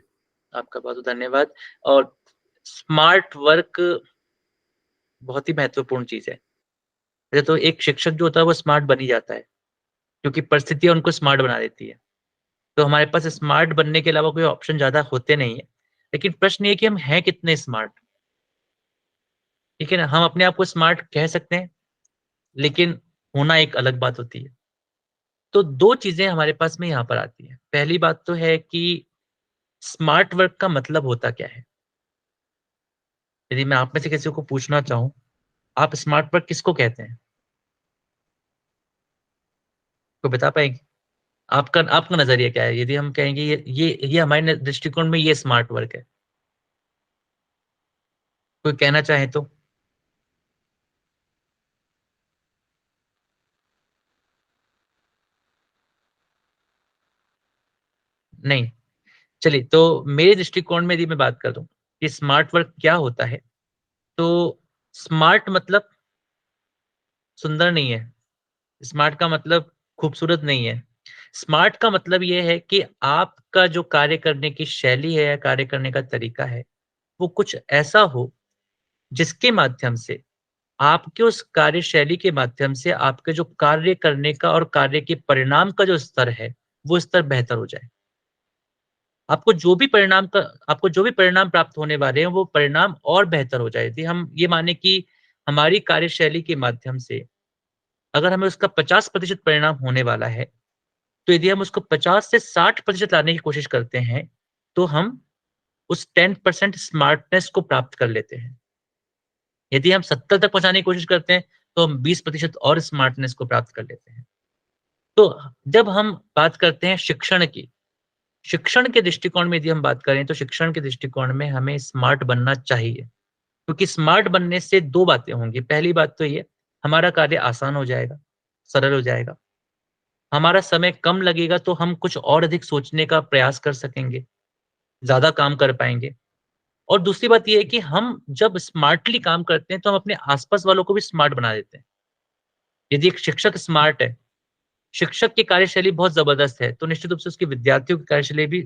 आपका बहुत-बहुत धन्यवाद। और स्मार्ट वर्क बहुत ही महत्वपूर्ण चीज़ है। वैसे तो एक शिक्षक जो होता है वो स्मार्ट बन ही जाता है, क्योंकि परिस्थितियाँ उनको स्मार्ट बना देती है। तो हमारे पास स्मार्ट बनने के अलावा कोई ऑप्शन ज़्यादा होते नहीं है। लेकिन प्रश्न ये है कि हम हैं कितने स्मार्ट? ठीक है ना? हम अपने आप को स्मार्ट कह सकते हैं, लेकिन होना एक अलग बात होती है। तो 2 चीज़ें हमारे पास में यहाँ पर आती हैं। पहली बात तो है कि स्मार्ट वर्क का मतलब होता क्या है? यदि मैं आप में से किसी को पूछना चाहूँ, आप स्मार्ट वर्क किसको कहते हैं? कोई बता पाएँगे? आपका आपका नज़रिया क्या है? यदि हम कहेंगे ये हमारे दृष्टिकोण में ये स्मार्ट वर्क है। कोई कहना चाहे तो? नहीं। चलिए, तो मेरे दृष्टिकोण में यदि मैं बात करूँ कि स्मार्ट वर्क क्या होता है, तो स्मार्ट मतलब सुंदर नहीं है। स्मार्ट का मतलब खूबसूरत नहीं है। स्मार्ट का मतलब ये है कि आपका जो कार्य करने की शैली है या कार्य करने का तरीका है, वो कुछ ऐसा हो जिसके माध्यम से आपके उस कार्यशैली के माध्यम से आपके जो कार्य करने का और कार्य के परिणाम का जो स्तर है, वो स्तर बेहतर हो जाए। आपको जो भी परिणाम प्राप्त होने वाले हैं वो परिणाम और बेहतर हो जाए। यदि हम ये माने कि हमारी कार्यशैली के माध्यम से अगर हमें उसका 50% परिणाम होने वाला है, तो यदि हम उसको 50 से 60% लाने की कोशिश करते हैं, तो हम उस 10% स्मार्टनेस को प्राप्त कर लेते हैं। यदि हम 70 तक पहुँचाने की कोशिश करते हैं, तो हम 20% और स्मार्टनेस को प्राप्त कर लेते हैं। तो जब हम बात करते हैं शिक्षण की, शिक्षण के दृष्टिकोण में यदि हम बात करें, तो शिक्षण के दृष्टिकोण में हमें स्मार्ट बनना चाहिए। क्योंकि स्मार्ट बनने से 2 बातें होंगी। पहली बात तो ये, हमारा कार्य आसान हो जाएगा, सरल हो जाएगा। हमारा समय कम लगेगा तो हम कुछ और अधिक सोचने का प्रयास कर सकेंगे, ज़्यादा काम कर पाएँगे। और दूसरी बात ये है कि हम जब स्मार्टली काम करते हैं, तो हम अपने आस-पास वालों को भी स्मार्ट बना देते हैं। यदि एक शिक्षक स्मार्ट है, शिक्षक की कार्यशैली बहुत ज़बरदस्त है, तो निश्चित रूप से उसके विद्यार्थियों की कार्यशैली भी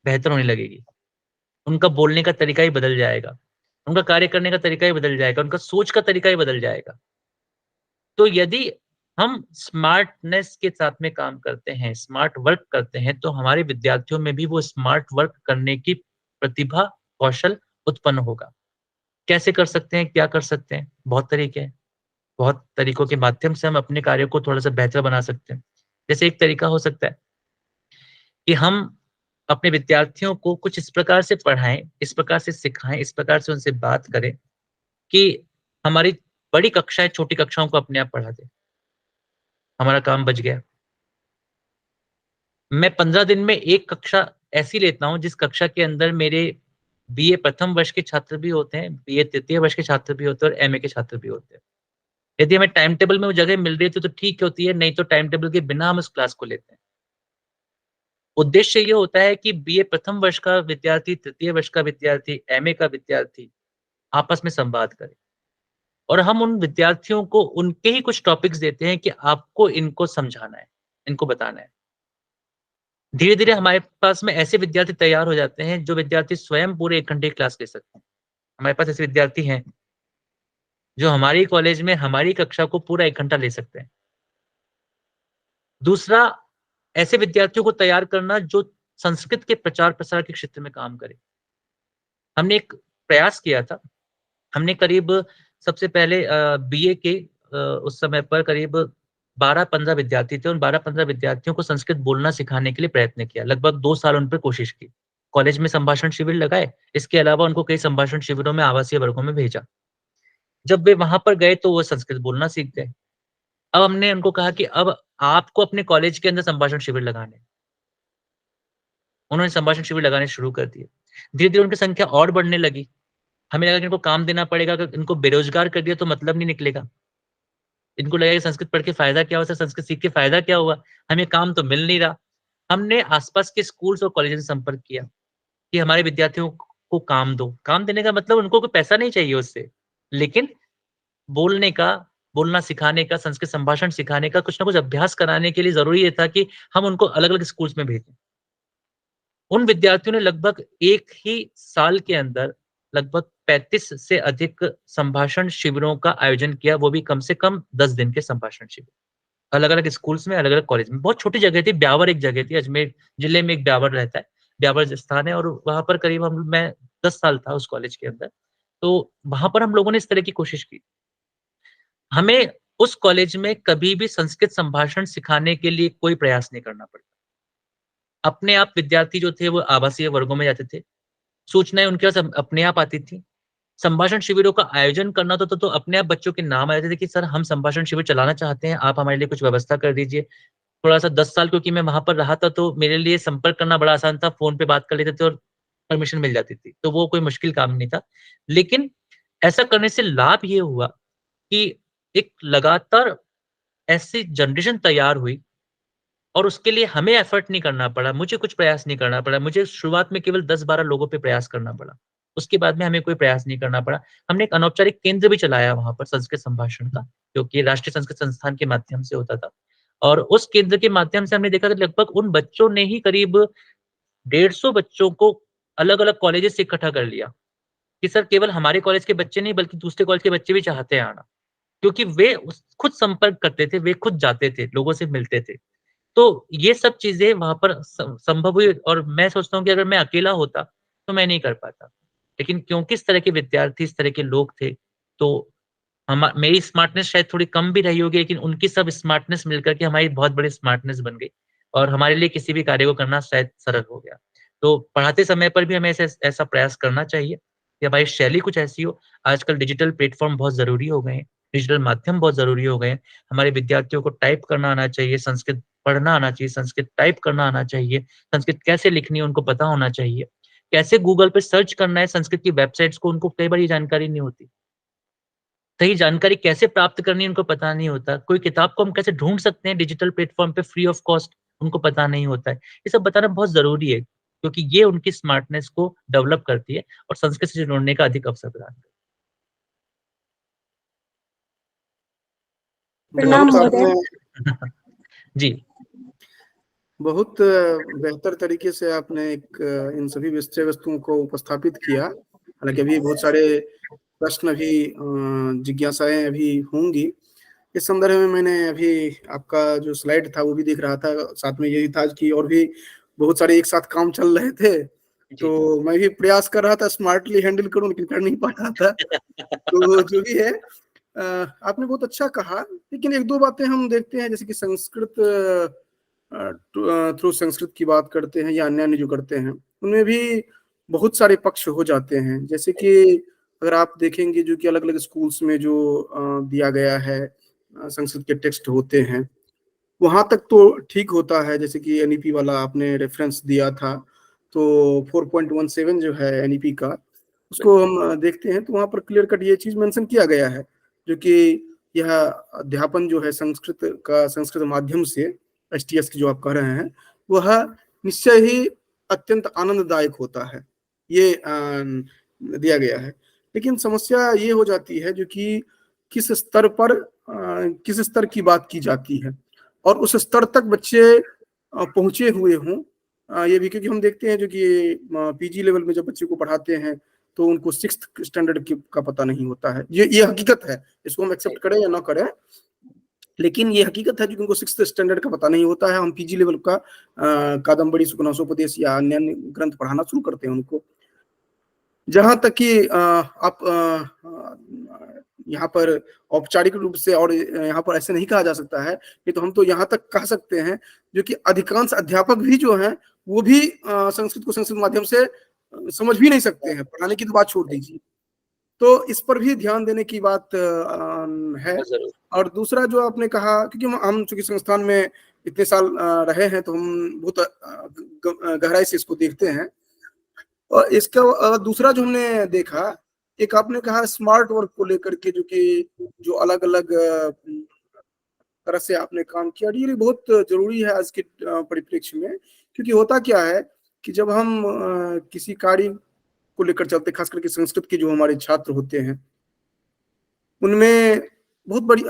बेहतर होने लगेगी। उनका बोलने का तरीका ही बदल जाएगा, उनका कार्य करने का तरीका ही बदल जाएगा, उनका सोच का तरीका ही बदल जाएगा। तो यदि हम स्मार्टनेस के साथ में काम करते हैं, स्मार्ट वर्क करते हैं, तो हमारे विद्यार्थियों में भी वो स्मार्ट वर्क करने की प्रतिभा, कौशल उत्पन्न होगा। कैसे कर सकते हैं, क्या कर सकते हैं? बहुत तरीके हैं। बहुत तरीकों के माध्यम से हम अपने कार्य को थोड़ा-सा बेहतर बना सकते हैं। जैसे एक तरीका हो सकता है कि हम अपने विद्यार्थियों को कुछ इस प्रकार से पढ़ाएँ, इस प्रकार से सिखाएँ, इस प्रकार से उनसे बात करें कि हमारी बड़ी कक्षाएँ छोटी कक्षाओं को अपने आप पढ़ा दें। हमारा काम बच गया। मैं 15 दिन में 1 कक्षा ऐसी लेता हूँ जिस कक्षा के अंदर मेरे बीए प्रथम वर्ष के छात्र भी होते हैं, बीए तृतीय वर्ष के छात्र भी होते हैं और एमए के छात्र भी होते हैं। यदि हमें टाइम टेबल में वो जगह मिल रही है तो ठीक होती है, नहीं तो टाइम टेबल के बिना हम उस क्लास को लेते हैं। उद्देश्य ये होता है कि बीए प्रथम वर्ष का विद्यार्थी, तृतीय वर्ष का विद्यार्थी, एमए का विद्यार्थी आपस में संवाद करें और हम उन विद्यार्थियों को उनके ही कुछ टॉपिक्स देते हैं कि आपको इनको समझाना है, इनको बताना है। धीरे-धीरे हमारे पास में ऐसे विद्यार्थी तैयार हो जाते हैं, जो विद्यार्थी स्वयं पूरे 1 घंटे की क्लास ले सकते हैं। हमारे पास ऐसे विद्यार्थी हैं, जो हमारे कॉलेज में हमारी कक्षा को पूरा 1 घंटा ले सकते हैं। दूसरा, ऐसे विद्यार्थियों को तैयार करना जो संस्कृत के प्रचार-प्रसार के क्षेत्र में काम करें। हमने एक प्रयास किया था, हमने करीब सबसे पहले बीए के उस समय पर करीब 12-15 विद्यार्थी थे, उन 12-15 विद्यार्थियों को संस्कृत बोलना सिखाने के लिए प्रयत्न किया। लगभग 2 साल उन पे कोशिश की। कॉलेज में संभाषण शिविर लगाए, इसके अलावा उनको कई संभाषण शिविरों में आवासीय वर्गों में भेजा। जब वे वहाँ पर गए तो वो संस्कृत बोलना सीख गए। अब हमने उनको कहा कि अब आपको अपने कॉलेज के अंदर संभाषण शिविर लगाने हैं। उन्होंने संभाषण शिविर लगाने शुरू कर दिए। धीरे-धीरे उनकी संख्या और बढ़ने लगी। हमें लगा कि इनको काम देना पड़ेगा, अगर इनको बेरोज़गार कर दिया तो मतलब नहीं निकलेगा। इनको लगेगा संस्कृत पढ़ के फ़ायदा क्या हुआ? सर संस्कृत सीख के फ़ायदा क्या हुआ? हमें काम तो मिल नहीं रहा। हमने आस-पास के स्कूल्स और कॉलेजेस से संपर्क किया कि हमारे विद्यार्थियों को काम दो। काम देने का मतलब उनको कोई पैसा नहीं चाहिए उससे, लेकिन बोलने का, बोलना सिखाने का, संस्कृत संभाषण सिखाने का कुछ ना कुछ अभ्यास कराने के लिए ज़रूरी ये था कि हम उनको अलग-अलग स्कूल्स में भेजें। उन विद्यार्थियों ने लगभग 1 ही साल के अंदर लगभग 35 से अधिक संभाषण शिविरों का आयोजन किया, वो भी कम से कम 10 दिन के संभाषण शिविर। अलग-अलग स्कूल्स में, अलग-अलग कॉलेज में। बहुत छोटी जगह थी, ब्यावर एक जगह थी, अजमेर जिले में एक ब्यावर रहता है। ब्यावर स्थान है और वहाँ पर करीब मैं 10 साल था उस कॉलेज के अंदर। तो वहाँ पर हम लोगों ने इस तरह की कोशिश की। हमें उस कॉलेज में कभी भी संस्कृत संभाषण सिखाने के लिए कोई प्रयास नहीं करना पड़ा। अपने आप विद्यार्थी जो थे वो आवासीय वर्गों में जाते थे। सूचनाएँ उनके पास अपने आप आती थी। संभाषण शिविरों का आयोजन करना होता था तो अपने आप बच्चों के नाम आ जाते थे कि सर हम संभाषण शिविर चलाना चाहते हैं, आप हमारे लिए कुछ व्यवस्था कर दीजिए। थोड़ा-सा 10 साल क्योंकि मैं वहाँ पर रहा था तो मेरे लिए संपर्क करना बड़ा आसान था, फ़ोन पे बात कर लेते थे और परमिशन मिल जाती थी। तो वो कोई मुश्किल काम नहीं था। लेकिन ऐसा करने से लाभ ये हुआ कि एक लगातार ऐसी जनरेशन तैयार हुई और उसके लिए हमें एफर्ट नहीं करना पड़ा, मुझे कुछ प्रयास नहीं करना पड़ा। मुझे शुरुआत में केवल 10-12 लोगों पे प्रयास करना पड़ा। उसके बाद में हमें कोई प्रयास नहीं करना पड़ा। हमने एक अनौपचारिक केंद्र भी चलाया वहाँ पर संस्कृत संभाषण का, जो कि राष्ट्रीय संस्कृत संस्थान के माध्यम से होता था। और उस केंद्र के माध्यम से हमने देखा कि लगभग उन बच्चों ने ही करीब 150 बच्चों को अलग-अलग कॉलेजेस से इकट्ठा कर लिया, कि सर केवल हमारे कॉलेज के बच्चे नहीं बल्कि दूसरे कॉलेज के बच्चे भी चाहते हैं आना। क्योंकि वे खुद संपर्क करते थे, वे खुद जाते थे, लोगों से मिलते थे। तो ये सब चीजें वहां पर संभव हुई, और मैं सोचता हूँ कि अगर मैं अकेला होता तो मैं नहीं कर पाता। लेकिन क्योंकि इस तरह के विद्यार्थी, इस तरह के लोग थे, तो मेरी स्मार्टनेस शायद थोड़ी कम भी रही होगी, लेकिन उनकी सब स्मार्टनेस मिलकर के हमारी बहुत बड़ी स्मार्टनेस बन गई, और हमारे लिए किसी भी कार्य को करना शायद सरल हो गया। तो पढ़ाते समय पर भी हमें ऐसा प्रयास करना चाहिए कि हमारी शैली कुछ ऐसी हो। आजकल डिजिटल प्लेटफ़ॉर्म बहुत ज़रूरी हो गए हैं, डिजिटल माध्यम बहुत ज़रूरी हो गए हैं। हमारे विद्यार्थियों को टाइप करना आना चाहिए, संस्कृत पढ़ना आना चाहिए, संस्कृत टाइप करना आना चाहिए, संस्कृत कैसे लिखनी है उनको पता होना चाहिए। कैसे गूगल पे सर्च करना है संस्कृत की वेबसाइट्स को, उनको कई बार ये जानकारी नहीं होती। सही जानकारी कैसे प्राप्त करनी है उनको पता नहीं होता। कोई किताब को हम कैसे ढूँढ सकते हैं डिजिटल प्लेटफ़ॉर्म पे फ्री ऑफ कॉस्ट, उनको पता नहीं होता है। ये सब बताना बहुत ज़रूरी है, क्योंकि ये उनकी स्मार्टनेस को डेवलप करती है और संस्कृत से जुड़ने का अधिक अवसर प्रदान करती प्रणाम बहुत महोदय। आपने जी, बहुत बेहतर तरीके से आपने इन सभी विषय वस्तुओं को उपस्थापित किया। हालांकि अभी बहुत सारे प्रश्न अभी जिज्ञासाएं अभी होंगी। इस संदर्भ में मैंने अभी आपका जो स्लाइड था वो भी देख रहा था, साथ में यही था कि और भी बहुत सारे एक साथ काम चल रहे थे, जी। तो मैं भी प्रयास कर रहा था स्मार्टली हैंडल करूं, लेकिन कर नहीं पा रहा था। तो जो भी है, आपने बहुत अच्छा कहा, लेकिन एक दो बातें हम देखते हैं, जैसे कि संस्कृत थ्रू संस्कृत की बात करते हैं या अन्य अन्य जो करते हैं, उनमें भी बहुत सारे पक्ष हो जाते हैं। जैसे कि अगर आप देखेंगे जो कि अलग अलग स्कूल्स में जो दिया गया है, संस्कृत के टेक्स्ट होते हैं, वहां तक तो ठीक होता है। जैसे कि एनईपी वाला आपने रेफरेंस दिया था, तो 4.17 जो है एनईपी का, उसको हम देखते हैं तो वहां पर क्लियर कट ये चीज मेंशन किया गया है, जो कि यह अध्यापन जो है संस्कृत का, संस्कृत माध्यम से एसटीएस की जो आप कह रहे हैं, वह निश्चय ही अत्यंत आनंददायक होता है, ये दिया गया है। लेकिन समस्या ये हो जाती है जो कि किस स्तर पर किस स्तर की बात की जाती है, और उस स्तर तक बच्चे पहुंचे हुए हों, ये भी। क्योंकि हम देखते हैं जो कि पीजी लेवल में जब बच्चे को पढ़ाते हैं तो उनको 6th स्टैंडर्ड का पता नहीं होता है। ये हकीकत है, इसको हम एक्सेप्ट करें या ना करें, लेकिन ये हकीकत है कि उनको 6th स्टैंडर्ड का पता नहीं होता है। हम पीजी लेवल का कादम्बरी, सुकनासोपदेश या अन्य ग्रंथ पढ़ाना शुरू करते हैं उनको। जहां तक कि आप यहाँ पर औपचारिक रूप से, और यहाँ पर ऐसे नहीं कहा जा सकता है, ये तो हम तो यहाँ तक कह सकते हैं जो कि अधिकांश अध्यापक भी जो हैं वो भी संस्कृत को संस्कृत माध्यम से समझ भी नहीं सकते हैं, पढ़ाने की तो बात छोड़ दीजिए। तो इस पर भी ध्यान देने की बात है। ज़रूर। और दूसरा जो आपने कहा, क्योंकि हम चूंकि संस्थान में इतने साल रहे हैं, तो हम बहुत गहराई से इसको देखते हैं। और इसका दूसरा जो हमने देखा, एक आपने कहा स्मार्ट वर्क को लेकर के, जो कि जो अलग अलग तरह से आपने काम किया, ये बहुत जरूरी है आज के परिप्रेक्ष्य में। क्योंकि होता क्या है कि जब हम किसी कार्य को लेकर चलते, खास करके संस्कृत के जो हमारे छात्र होते हैं, उनमें बहुत बड़ी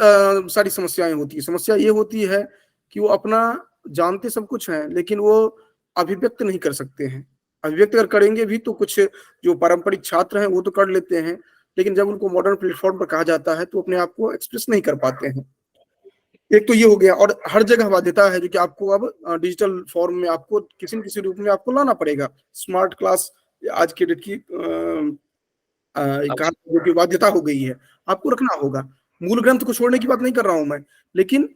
सारी समस्याएं होती है। समस्या ये होती है कि वो अपना जानते सब कुछ है, लेकिन वो अभिव्यक्त नहीं कर सकते हैं। अभिव्यक्त अगर करेंगे भी तो कुछ जो पारंपरिक छात्र हैं वो तो कर लेते हैं, लेकिन जब उनको मॉडर्न प्लेटफॉर्म पर कहा जाता है तो अपने आप को एक्सप्रेस नहीं कर पाते हैं। एक तो ये हो गया, और हर जगह बाध्यता है जो कि आपको अब डिजिटल फॉर्म में आपको किसी न किसी रूप में आपको लाना पड़ेगा। स्मार्ट क्लास आज के डेट की जो कि बाध्यता हो गई है, आपको रखना होगा। मूल ग्रंथ को छोड़ने की बात नहीं कर रहा हूं मैं, लेकिन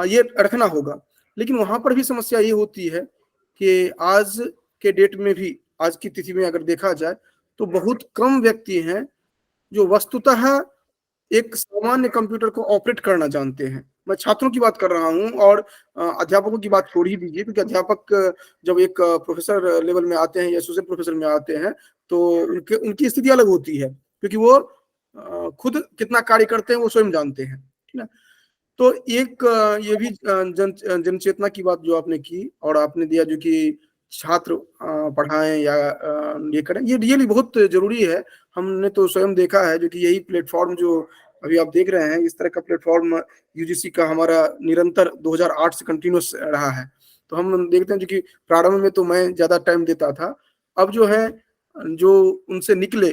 ये रखना होगा। लेकिन वहां पर भी समस्या ये होती है कि आज के डेट में भी, आज की तिथि में अगर देखा जाए, तो बहुत कम व्यक्ति हैं जो वस्तुतः एक सामान्य कंप्यूटर को ऑपरेट करना जानते हैं। मैं छात्रों की बात कर रहा हूं, और अध्यापकों की बात छोड़ ही दीजिए, क्योंकि अध्यापक जब एक प्रोफेसर लेवल में आते हैं या एसोसिएट प्रोफेसर में आते हैं, तो उनकी स्थिति अलग होती है, क्योंकि वो खुद कितना कार्य करते हैं वो स्वयं जानते हैं, ठीक है। तो एक ये भी जन चेतना की बात जो आपने की, और आपने दिया जो कि छात्र पढ़ाएं या ये करें, ये रियली बहुत जरूरी है। हमने तो स्वयं देखा है जो कि यही प्लेटफॉर्म जो अभी आप देख रहे हैं, इस तरह का प्लेटफॉर्म यूजीसी का हमारा निरंतर 2008 से कंटिन्यूस रहा है। तो हम देखते हैं जो कि प्रारंभ में तो मैं ज्यादा टाइम देता था, अब जो है जो उनसे निकले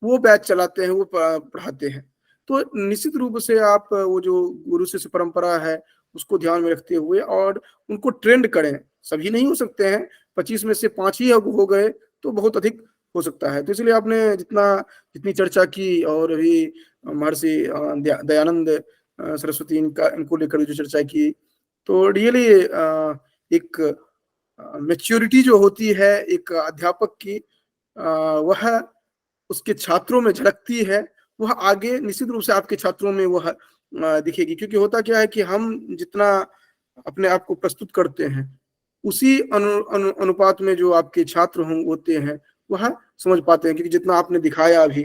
वो बैच चलाते हैं, वो पढ़ाते हैं। तो निश्चित रूप से आप वो जो गुरु शिष्य परंपरा है उसको ध्यान में रखते हुए और उनको ट्रेंड करें। सभी नहीं हो सकते हैं, 25 में से 5 ही हो गए तो बहुत अधिक हो सकता है। तो इसलिए आपने जितनी चर्चा की और अभी महर्षि दयानंद सरस्वती इनको लेकर जो चर्चा की, तो रियली एक मैच्योरिटी जो होती है एक अध्यापक की, वह उसके छात्रों में झलकती है, वह आगे निश्चित रूप से आपके छात्रों में वह दिखेगी। क्योंकि होता क्या है कि हम जितना अपने आप को प्रस्तुत करते हैं उसी अनुपात में जो आपके छात्र होते हैं वह समझ पाते हैं। क्योंकि जितना आपने दिखाया अभी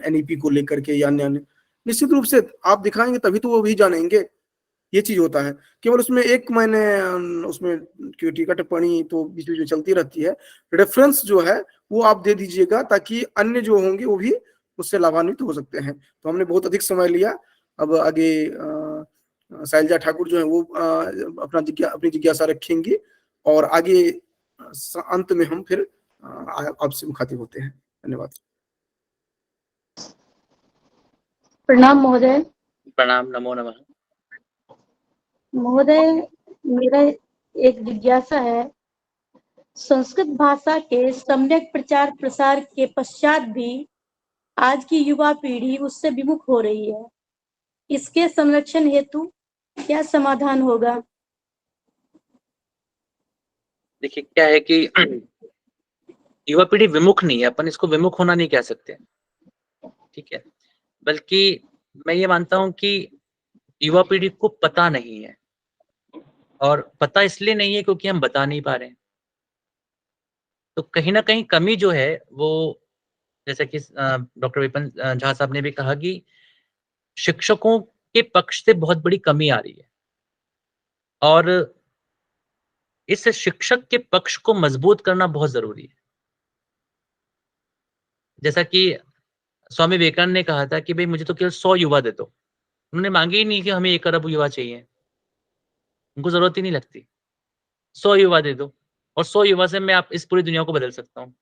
एनईपी को लेकर के या अन्य निश्चित रूप से आप दिखाएंगे तभी तो वो भी जानेंगे। ये चीज होता है। केवल उसमें एक मैंने उसमें टीका टिप्पणी तो बीच बीच में चलती रहती है, रेफरेंस जो है वो आप दे दीजिएगा ताकि अन्य जो होंगे वो भी उससे लाभान्वित हो सकते हैं। तो हमने बहुत अधिक समय लिया, अब आगे शैलजा ठाकुर जो है वो अपनी जिज्ञासा रखेंगी और आगे अंत में हम फिर आपसे मुखातिब होते हैं। धन्यवाद। प्रणाम महोदय। प्रणाम, नमो नमः। महोदय, मेरा एक जिज्ञासा है, संस्कृत भाषा के सम्यक प्रचार प्रसार के पश्चात भी आज की युवा पीढ़ी उससे विमुख हो रही है। इसके संरक्षण हेतु क्या समाधान होगा? देखिए क्या है कि युवा पीढ़ी विमुख नहीं है, अपन इसको विमुख होना नहीं कह सकते, ठीक है, बल्कि मैं ये मानता हूं कि युवा पीढ़ी को पता नहीं है, और पता इसलिए नहीं है क्योंकि हम बता नहीं पा रहे हैं। तो कहीं ना कहीं कमी जो है वो, जैसे कि डॉक्टर विपिन झा साहब ने भी कहा कि शिक्षकों के पक्ष से बहुत बड़ी कमी आ रही है, और इस शिक्षक के पक्ष को मजबूत करना बहुत जरूरी है। जैसा कि स्वामी विवेकानंद ने कहा था कि भाई मुझे तो केवल 100 युवा दे दो। उन्होंने मांगी ही नहीं कि हमें 1 अरब युवा चाहिए, उनको जरूरत ही नहीं लगती। 100 युवा दे दो और 100 युवा से मैं आप इस पूरी दुनिया को बदल सकता हूँ।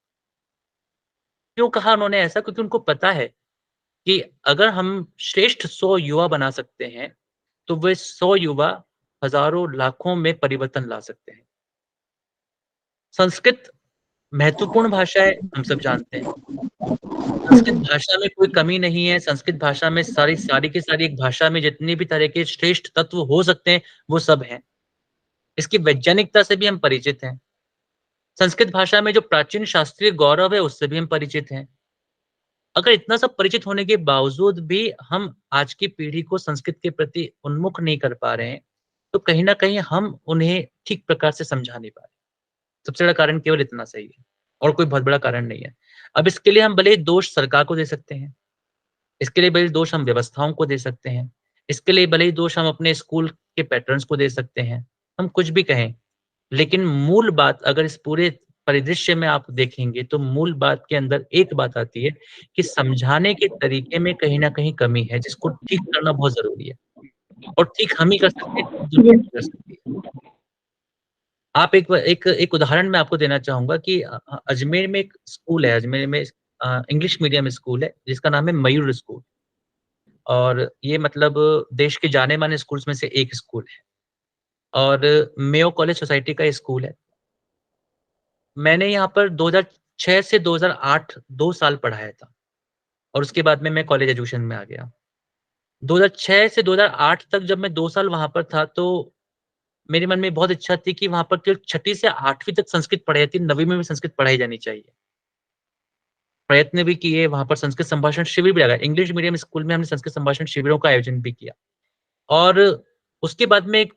क्यों कहा उन्होंने ऐसा? क्योंकि उनको पता है कि अगर हम श्रेष्ठ 100 युवा बना सकते हैं तो वे 100 युवा हजारों लाखों में परिवर्तन ला सकते हैं। संस्कृत महत्वपूर्ण भाषा है, हम सब जानते हैं। संस्कृत भाषा में कोई कमी नहीं है। संस्कृत भाषा में सारी की सारी एक भाषा में जितनी भी तरह के श्रेष्ठ तत्व हो सकते हैं वो सब हैं। इसकी वैज्ञानिकता से भी हम परिचित हैं। संस्कृत भाषा में जो प्राचीन शास्त्रीय गौरव है उससे भी हम परिचित हैं। अगर इतना सब परिचित होने के बावजूद भी हम आज की पीढ़ी को संस्कृत के प्रति उन्मुख नहीं कर पा रहे हैं, तो कहीं ना कहीं हम उन्हें ठीक प्रकार से समझा नहीं पा रहे। सबसे बड़ा कारण केवल इतना सही है, और कोई बहुत बड़ा कारण नहीं है। अब इसके लिए हम भले ही दोष सरकार को दे सकते हैं, इसके लिए भले ही दोष हम व्यवस्थाओं को दे सकते हैं, इसके लिए भले ही दोष हम अपने स्कूल के पैटर्न्स को दे सकते हैं, हम कुछ भी कहें, लेकिन मूल बात अगर इस पूरे परिदृश्य में आप देखेंगे तो मूल बात के अंदर एक बात आती है कि समझाने के तरीके में कहीं ना कहीं कमी है, जिसको ठीक करना बहुत जरूरी है, और ठीक हम ही कर सकते हैं, दुनिया नहीं कर सकती है। आप एक उदाहरण मैं आपको देना चाहूंगा कि अजमेर में एक स्कूल है, अजमेर में इंग्लिश मीडियम स्कूल है जिसका नाम है मयूर स्कूल, और ये मतलब देश के जाने माने स्कूल्स में से एक स्कूल है, और मेयो कॉलेज सोसाइटी का स्कूल है। मैंने यहाँ पर 2006 से 2008 2 साल पढ़ाया था, और उसके बाद में मैं कॉलेज एजुकेशन में आ गया। 2006 से 2008 तक जब मैं 2 साल वहां पर था तो मेरे मन में बहुत इच्छा थी कि वहां पर केवल 6ठी से 8वीं तक संस्कृत पढ़ाई जाती, 9वीं में भी संस्कृत पढ़ाई जानी चाहिए। प्रयत्न भी किए, वहां पर संस्कृत संभाषण शिविर भी लगा। इंग्लिश मीडियम स्कूल में हमने संस्कृत संभाषण शिविरों का आयोजन भी किया, और उसके बाद में एक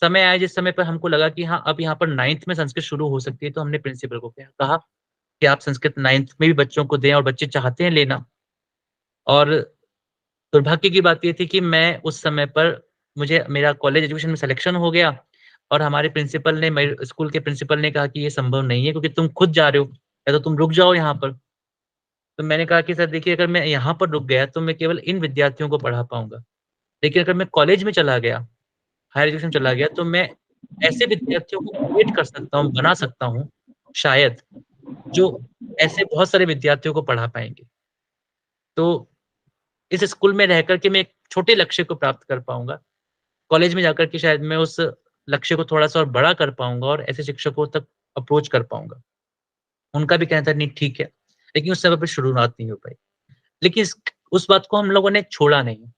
समय आया जिस समय पर हमको लगा कि हाँ अब यहाँ पर 9th में संस्कृत शुरू हो सकती है। तो हमने प्रिंसिपल को कहा कि आप संस्कृत 9th में भी बच्चों को दें, और बच्चे चाहते हैं लेना। और दुर्भाग्य की बात ये थी कि मैं उस समय पर मेरा कॉलेज एजुकेशन में सिलेक्शन हो गया, और हमारे प्रिंसिपल ने, मेरे स्कूल के प्रिंसिपल ने कहा कि ये संभव नहीं है क्योंकि तुम खुद जा रहे हो, या तो तुम रुक जाओ यहाँ पर। तो मैंने कहा कि सर देखिए, अगर मैं यहाँ पर रुक गया तो मैं केवल इन विद्यार्थियों को पढ़ा पाऊंगा, लेकिन अगर मैं कॉलेज में चला गया, हायर एजुकेशन चला गया, तो मैं ऐसे विद्यार्थियों को क्रिएट कर सकता हूँ, बना सकता हूँ शायद, जो ऐसे बहुत सारे विद्यार्थियों को पढ़ा पाएंगे। तो इस स्कूल में रह करके मैं एक छोटे लक्ष्य को प्राप्त कर पाऊंगा, कॉलेज में जाकर के शायद मैं उस लक्ष्य को थोड़ा-सा और बड़ा कर पाऊँगा और ऐसे शिक्षकों तक अप्रोच कर पाऊँगा। उनका भी कहना था नहीं ठीक है, लेकिन उस समय पे शुरुआत नहीं हो पाई। लेकिन उस बात को हम लोगों ने छोड़ा नहीं।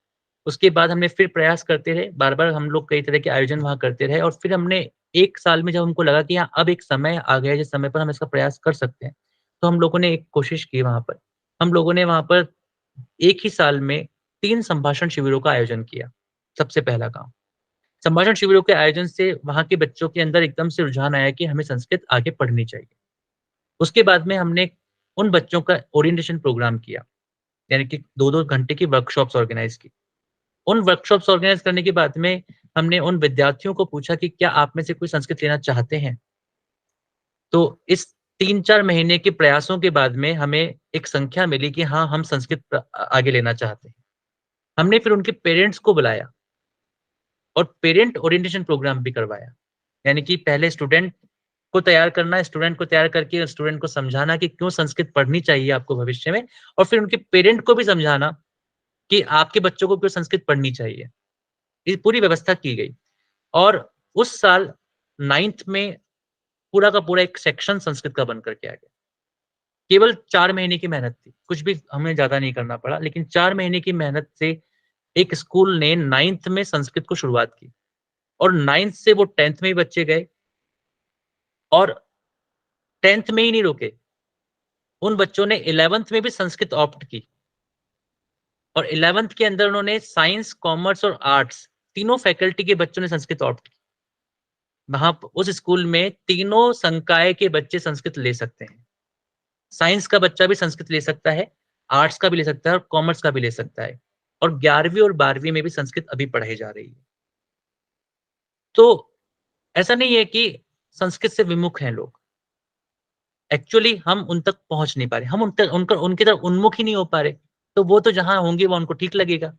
उसके बाद हमने फिर प्रयास करते रहे, बार-बार हम लोग कई तरह के आयोजन वहाँ करते रहे और फिर हमने 1 साल में जब हमको लगा कि हाँ, अब एक समय आ गया है जिस समय पर हम इसका प्रयास कर सकते हैं, तो हम लोगों ने एक कोशिश की वहाँ पर। हम लोगों ने वहाँ पर 1 ही साल में 3 संभाषण शिविरों का आयोजन किया, सबसे पहला काम। संभाषण शिविरों के आयोजन से वहाँ के बच्चों के अंदर एकदम से रुझान आया कि हमें संस्कृत आगे पढ़नी चाहिए। उसके बाद में हमने उन बच्चों का ओरिएंटेशन प्रोग्राम किया, यानी कि 2-2 घंटे की वर्कशॉप्स ऑर्गेनाइज़ की। उन वर्कशॉप्स ऑर्गेनाइज़ करने के बाद में हमने उन विद्यार्थियों को पूछा कि क्या आप में से कोई संस्कृत लेना चाहते हैं? तो इस 3-4 महीने के प्रयासों के बाद में हमें एक संख्या मिली कि हाँ, हम संस्कृत आगे लेना चाहते हैं। हमने फिर उनके पेरेंट्स को बुलाया और पेरेंट ओरिएंटेशन प्रोग्राम भी करवाया। यानी कि पहले स्टूडेंट को तैयार करना, स्टूडेंट को तैयार करके स्टूडेंट को समझाना कि क्यों संस्कृत पढ़नी चाहिए आपको भविष्य में और फिर उनके पेरेंट को भी समझाना कि आपके बच्चों को क्यों संस्कृत पढ़नी चाहिए। ये पूरी व्यवस्था की गई और उस साल 9th में पूरा का पूरा एक सेक्शन संस्कृत का बन कर के आ गया। केवल 4 महीने की मेहनत थी, कुछ भी हमें ज़्यादा नहीं करना पड़ा, लेकिन 4 महीने की मेहनत से एक स्कूल ने 9th में संस्कृत को शुरुआत की और 9th से वो 10th में ही बच्चे गए और 10th में ही नहीं रुके। उन बच्चों ने 11th में भी संस्कृत ऑप्ट की और 11th के अंदर उन्होंने साइंस, कॉमर्स और आर्ट्स तीनों फैकल्टी के बच्चों ने संस्कृत ऑप्ट की। वहाँ उस स्कूल में तीनों संकाय के बच्चे संस्कृत ले सकते हैं। साइंस का बच्चा भी संस्कृत ले सकता है, आर्ट्स का भी ले सकता है और कॉमर्स का भी ले सकता है और 11वीं और 12वीं में भी संस्कृत अभी पढ़ाई जा रही है। तो ऐसा नहीं है कि संस्कृत से विमुख हैं लोग। एक्चुअली हम उन तक पहुँच नहीं पा रहे। हम उनकी तरफ उन्मुख ही नहीं हो पा रहे। तो वो तो जहाँ होंगे वहाँ उनको ठीक लगेगा।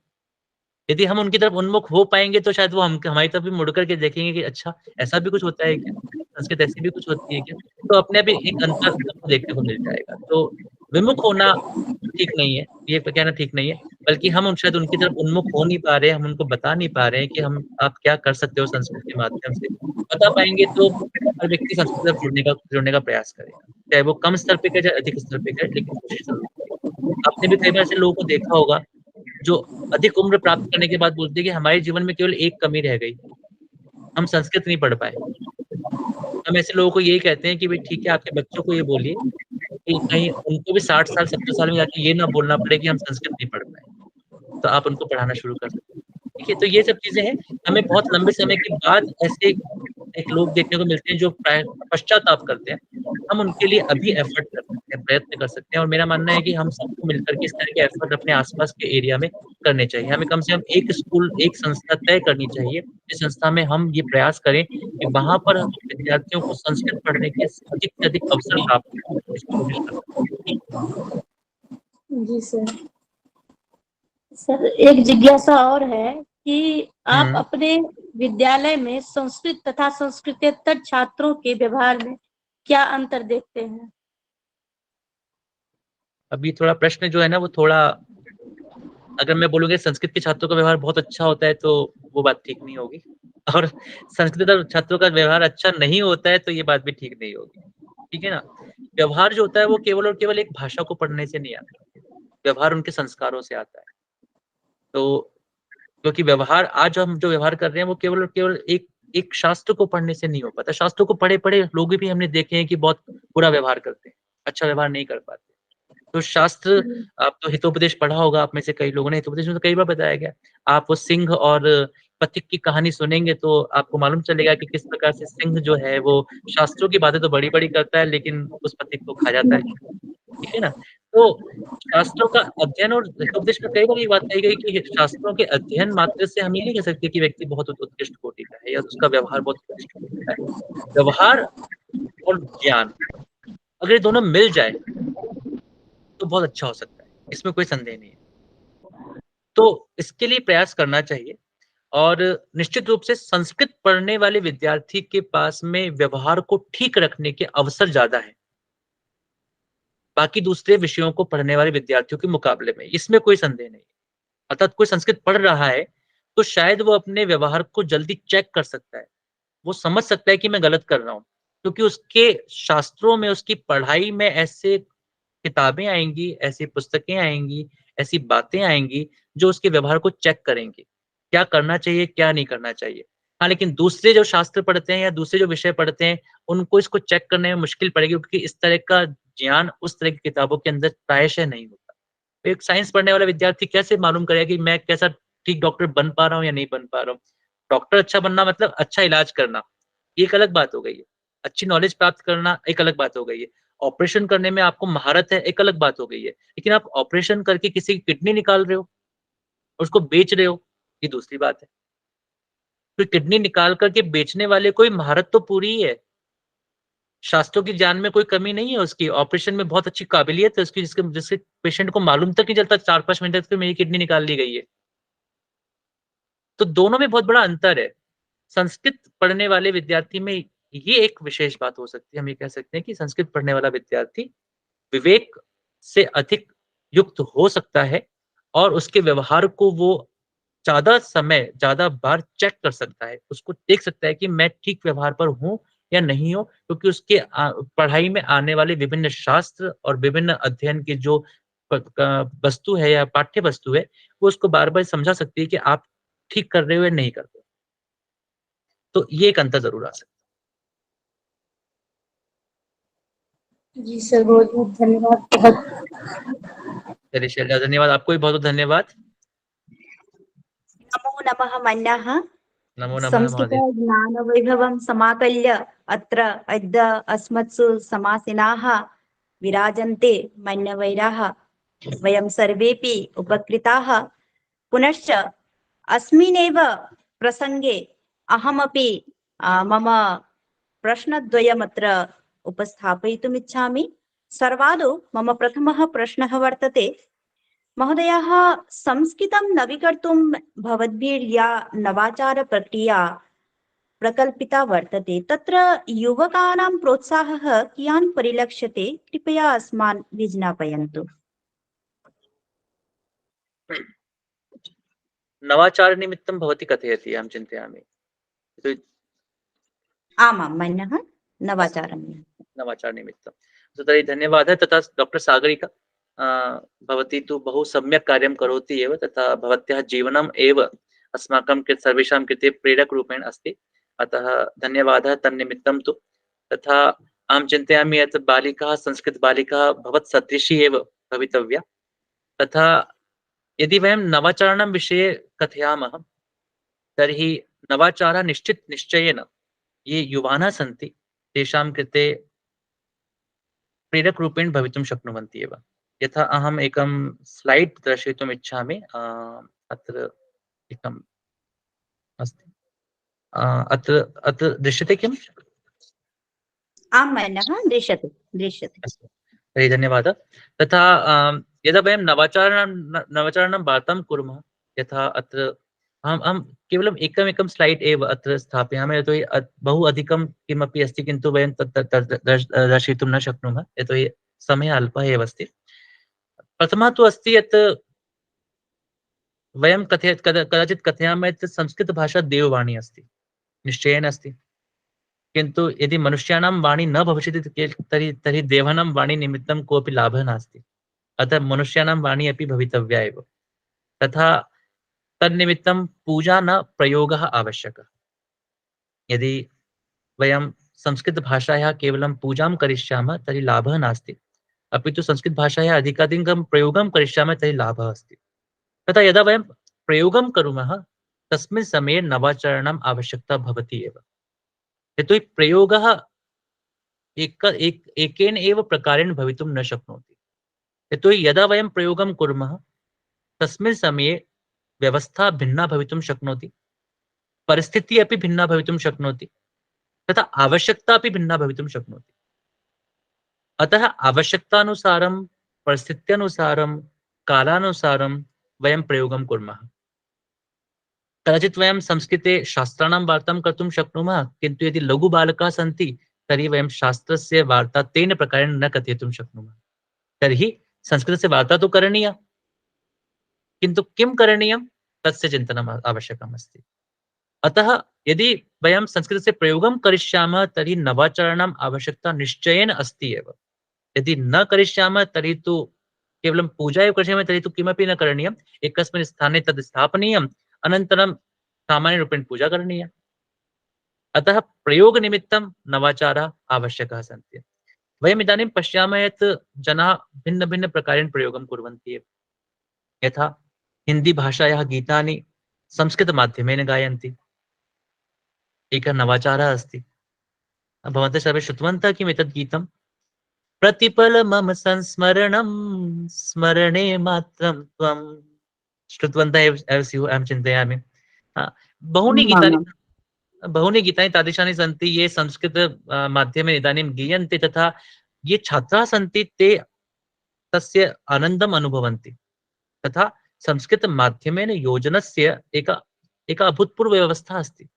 यदि हम उनकी तरफ उन्मुख हो पाएँगे तो शायद वो हमारी तरफ भी मुड़ कर के देखेंगे कि अच्छा ऐसा भी कुछ होता है क्या? संस्कृत ऐसी भी कुछ होती है क्या? तो अपने आप ही एक अंतर हमको देखने को मिल जाएगा। तो विमुख होना ठीक नहीं है, ये कहना ठीक नहीं है, बल्कि हम शायद उनकी तरफ उन्मुख हो नहीं पा रहे हैं, हम उनको बता नहीं पा रहे हैं कि आप क्या कर सकते हो संस्कृत के माध्यम से। बता पाएँगे तो हर व्यक्ति संस्कृत की तरफ जुड़ने का प्रयास करेगा। चाहे वो कम स्तर पे करे, चाहे अधिक स्तर पे करे, लेकिन कोशिश ज़रूर करेगा। आपने भी कई बार ऐसे लोगों को देखा होगा जो अधिक उम्र प्राप्त करने के बाद बोलते हैं कि हमारे जीवन में केवल एक कमी रह गई, हम संस्कृत नहीं पढ़ पाए। हम ऐसे लोगों को यही कहते हैं कि भई ठीक है, आपके बच्चों को ये बोलिए कि कहीं उनको भी 60 साल, 70 साल में जाके ये ना बोलना पड़े कि हम संस्कृत नहीं पढ़ पाए। तो आप उनको पढ़ाना शुरू कर सकते हैं। ठीक है, तो ये सब चीज़ें हैं, हमें बहुत लंबे समय के बाद ऐसे एक लोग देखने को मिलते हैं जो पश्चाताप करते हैं। हम उनके लिए अभी एफर्ट कर सकते हैं, प्रयत्न कर सकते हैं और मेरा मानना है कि हम सबको मिलकर के इस तरह के एफर्ट अपने आस-पास के एरिया में करने चाहिए। हमें कम से कम एक स्कूल, एक संस्था तय करनी चाहिए, जिस संस्था में हम ये प्रयास करें कि वहाँ पर विद्यार्थियों को संस्कृत पढ़ने के अधिक से अधिक अवसर प्राप्त हों, इसकी कोशिश कर सकते हैं। जी सर। सर एक जिज्ञासा और है कि आप अपने विद्यालय में संस्कृत तथा संस्कृतेतर छात्रों के व्यवहार में क्या अंतर देखते हैं? अभी थोड़ा प्रश्न जो है ना वो थोड़ा, अगर मैं बोलूँगा संस्कृत के छात्रों का व्यवहार बहुत अच्छा होता है तो वो बात ठीक नहीं होगी और संस्कृत छात्रों का व्यवहार अच्छा नहीं होता है तो ये बात भी ठीक नहीं होगी। ठीक है ना? व्यवहार जो होता है वो केवल और केवल एक भाषा को पढ़ने से नहीं आता। व्यवहार उनके संस्कारों से आता है। तो क्योंकि व्यवहार आज हम जो व्यवहार कर रहे हैं वो केवल और केवल एक शास्त्र को पढ़ने से नहीं हो पाता। शास्त्रों को पढ़े-पढ़े लोग भी हमने देखे हैं कि बहुत बुरा व्यवहार करते हैं, अच्छा व्यवहार नहीं कर पाते। तो शास्त्र, आप तो हितोपदेश पढ़ा होगा आप में से कई लोगों ने, हितोपदेश में तो कई बार बताया गया। आप वो सिंह और पथिक की कहानी सुनेंगे तो आपको मालूम चलेगा कि किस प्रकार से सिंह जो है वो शास्त्रों की बातें तो बड़ी-बड़ी करता है लेकिन उस पथिक को खा जाता है। ठीक है ना? तो शास्त्रों का अध्ययन और हितोपदेश में कई बार ये बात कही गई कि शास्त्रों के अध्ययन मात्र से हम ये नहीं कह सकते कि व्यक्ति बहुत उत्कृष्ट कोटि का है या उसका व्यवहार बहुत उत्कृष्ट कोटि का है। व्यवहार और ज्ञान अगर ये दोनों मिल जाए तो बहुत अच्छा हो सकता है, इसमें कोई संदेह नहीं है। तो इसके लिए प्रयास करना चाहिए और निश्चित रूप से संस्कृत पढ़ने वाले विद्यार्थी के पास में व्यवहार को ठीक रखने के अवसर ज़्यादा हैं, बाकी दूसरे विषयों को पढ़ने वाले विद्यार्थियों के मुकाबले में, इसमें कोई संदेह नहीं है। अर्थात कोई संस्कृत पढ़ रहा है, तो शायद वो अपने व्यवहार को जल्दी चेक कर सकता है, वो समझ सकता है कि मैं गलत कर रहा हूँ, क्योंकि उसके शास्त्रों में, उसकी पढ़ाई में ऐसे किताबें आएंगी, ऐसी पुस्तकें आएंगी, ऐसी बातें आएंगी जो उसके व्यवहार को चेक करेंगे, क्या करना चाहिए, क्या नहीं करना चाहिए। हाँ, लेकिन दूसरे जो शास्त्र पढ़ते हैं या दूसरे जो विषय पढ़ते हैं, उनको इसको चेक करने में मुश्किल पड़ेगी, क्योंकि इस तरह का ज्ञान उस तरह की किताबों के अंदर प्रायशः नहीं होता। तो एक साइंस पढ़ने वाला विद्यार्थी कैसे मालूम करेगा कि मैं कैसा ठीक डॉक्टर बन पा रहा हूँ या नहीं बन पा रहा हूँ। डॉक्टर अच्छा बनना मतलब अच्छा इलाज करना, ये एक अलग बात हो गई है। अच्छी नॉलेज प्राप्त करना एक अलग बात हो गई है। ऑपरेशन करने में आपको महारत है, एक अलग बात हो गई है। लेकिन आप ऑपरेशन करके किसी की किडनी निकाल रहे हो, उसको बेच रहे हो, ये दूसरी बात है। तो किडनी निकाल करके बेचने वाले को महारत तो पूरी ही है, शास्त्रों की ज्ञान में कोई कमी नहीं है उसकी, ऑपरेशन में बहुत अच्छी काबिलियत है उसकी, जिसके जिसके पेशेंट को मालूम तक नहीं चलता 4-5 मिनट तक मेरी किडनी निकाल ली गई है। तो दोनों में बहुत बड़ा अंतर है। संस्कृत पढ़ने वाले विद्यार्थी में ये एक विशेष बात हो सकती है, हम ये कह सकते हैं कि संस्कृत पढ़ने वाला विद्यार्थी विवेक से अधिक युक्त हो सकता है और उसके व्यवहार को वो ज़्यादा समय, ज़्यादा बार चेक कर सकता है। उसको देख सकता है कि मैं ठीक व्यवहार पर हूँ या नहीं हूँ, क्योंकि उसके पढ़ाई में आने वाले विभिन्न शास्त्र और विभिन्न अध्ययन की जो वस्तु है या पाठ्य वस्तु है, वो उसको बार-बार समझा सकती है कि आप ठीक कर रहे हो या नहीं कर रहे हो। तो ये एक अंतर ज़रूर आ सकता है। जी सर, बहुत बहुत धन्यवाद। चलिए शैलजा, धन्यवाद। आपको भी बहुत-बहुत धन्यवाद। नमो नमः मन्नः। नमो नमः संस्कृत महोदय। ज्ञानवैभवं समाकल्य अत्र अद्य अस्मत्सु समासीनाः विराजन्ते मन्यवैराः। वयं सर्वेपि उपकृताः। पुनश्च अस्मिन्नेव प्रसङ्गे अहमपि मम प्रश्नद्वयमत्र उपस्थापयितुम् इच्छामि। सर्वादौ मम प्रथमः प्रश्नः वर्तते, महोदयः, संस्कृतं नवीकर्तुं भवद्भिर्या नवाचारप्रक्रिया प्रकल्पिता वर्तते, तत्र युवकानां प्रोत्साहः कियान् परिलक्ष्यते, कृपया अस्मान् विज्ञापयन्तु। नवाचारनिमित्तं भवती कथयति, अहं चिन्तयामि। तो आमां मन्यः नवाचारं। नवाचारनिमित्तं। तो तर्हि धन्यवादः। तथा डॉक्टर सागरिका, भवती तु बहु सम्यक् कार्यं करोति एव, तथा भवत्याः जीवनम् एव अस्माकं कृते सर्वेषां कृते प्रेरकरूपेण अस्ति। अतः धन्यवादः तन्निमित्तं तु। तथा अहं चिन्तयामि यत् बालिकाः, संस्कृतबालिकाः भवत्सदृशी एव भवितव्या। तथा यदि वयं नवाचाराणां विषये कथयामः, तर्हि नवाचारः निश्चयेन ये युवानः सन्ति तेषां कृते प्रेरकरूपेण भवितुं शक्नुवन्ति एव। यथा अहम् एकं स्लैड् दर्शयितुम् इच्छामि। अत्र एकम् अस्ति। अत्र अत्र दृश्यते किम्? आं मन्यः दृश्यते दृश्यते। अस्तु, तर्हि धन्यवादः। तथा यदा वयं नवाचाराणां वार्तां कुर्मः, यथा अत्र अहं केवलम् एकमेकं स्लैड् एव अत्र स्थापयामि, यतोहि बहु अधिकं किमपि अस्ति, किन्तु वयं तत् दर्शयितुं न शक्नुमः, यतोहि समयः अल्पः एव अस्ति। प्रथमः तु अस्ति यत् वयं कदाचित् कथयामः यत् संस्कृतभाषा देववाणी अस्ति। निश्चयेन अस्ति। किन्तु यदि मनुष्याणां वाणी न भविष्यति तर्हि देवानां वाणी निमित्तं कोऽपि लाभः नास्ति। अतः मनुष्याणां वाणी अपि भवितव्या एव। तथा तन्निमित्तं पूजा न प्रयोगः आवश्यकः। यदि वयं संस्कृतभाषायाः केवलं पूजां करिष्यामः तर्हि लाभः नास्ति, अपि तु संस्कृतभाषायाः अधिकाधिकं प्रयोगं करिष्यामः तर्हि लाभः अस्ति। तथा यदा वयं प्रयोगं कुर्मः तस्मिन् समये नवाचाराणाम् आवश्यकता भवति एव। यतोहि प्रयोगः एकेन एव प्रकारेण भवितुं न शक्नोति। यतोहि यदा वयं प्रयोगं कुर्मः तस्मिन् समये व्यवस्था भिन्ना भवितुं शक्नोति, परिस्थितिः अपि भिन्ना भवितुं शक्नोति, तथा आवश्यकता अपि भिन्ना भवितुं शक्नोति। अतः आवश्यकतानुसारं, परिस्थित्यनुसारं, कालानुसारं वयं प्रयोगं कुर्मः। कदाचित् वयं संस्कृते शास्त्राणां वार्तां कर्तुं शक्नुमः, किन्तु यदि लघुबालकाः सन्ति तर्हि वयं शास्त्रस्य वार्ता तेन प्रकारेण न कथयितुं शक्नुमः। तर्हि संस्कृतस्य वार्ता तु करणीया, किन्तु किं करणीयं? तस्य चिन्तनम् आवश्यकम् अस्ति। अतः यदि वयं संस्कृतस्य प्रयोगं करिष्यामः तर्हि नवाचाराणाम् आवश्यकता निश्चयेन अस्ति एव। यदि न करिष्यामः तर्हि तु केवलं पूजा एव करिष्यामः तर्हि तु किमपि न करणीयम्, एकस्मिन् स्थाने तद् स्थापनीयम्, अनन्तरं सामान्यरूपेण पूजा करणीया। अतः प्रयोगनिमित्तं नवाचाराः आवश्यकाः सन्ति। वयम् इदानीं पश्यामः यत् जनाः भिन्नभिन्नप्रकारेण प्रयोगं कुर्वन्ति एव। यथा हिन्दीभाषायाः गीतानि संस्कृतमाध्यमेन गायन्ति, एकः नवाचारः अस्ति। भवन्तः सर्वे श्रुतवन्तः किम् एतत् गीतं? प्रतिपल मम संस्मरणं स्मरणे मात्रं त्वं। श्रुतवन्तः एव स्युः अहं चिन्तयामि। बहूनि गीतानि तादृशानि सन्ति ये संस्कृत माध्यमेन इदानीं गीयन्ते, तथा ये छात्राः सन्ति ते तस्य आनन्दम् अनुभवन्ति। तथा संस्कृतमाध्यमेन योजनस्य एका अभूतपूर्वव्यवस्था अस्ति।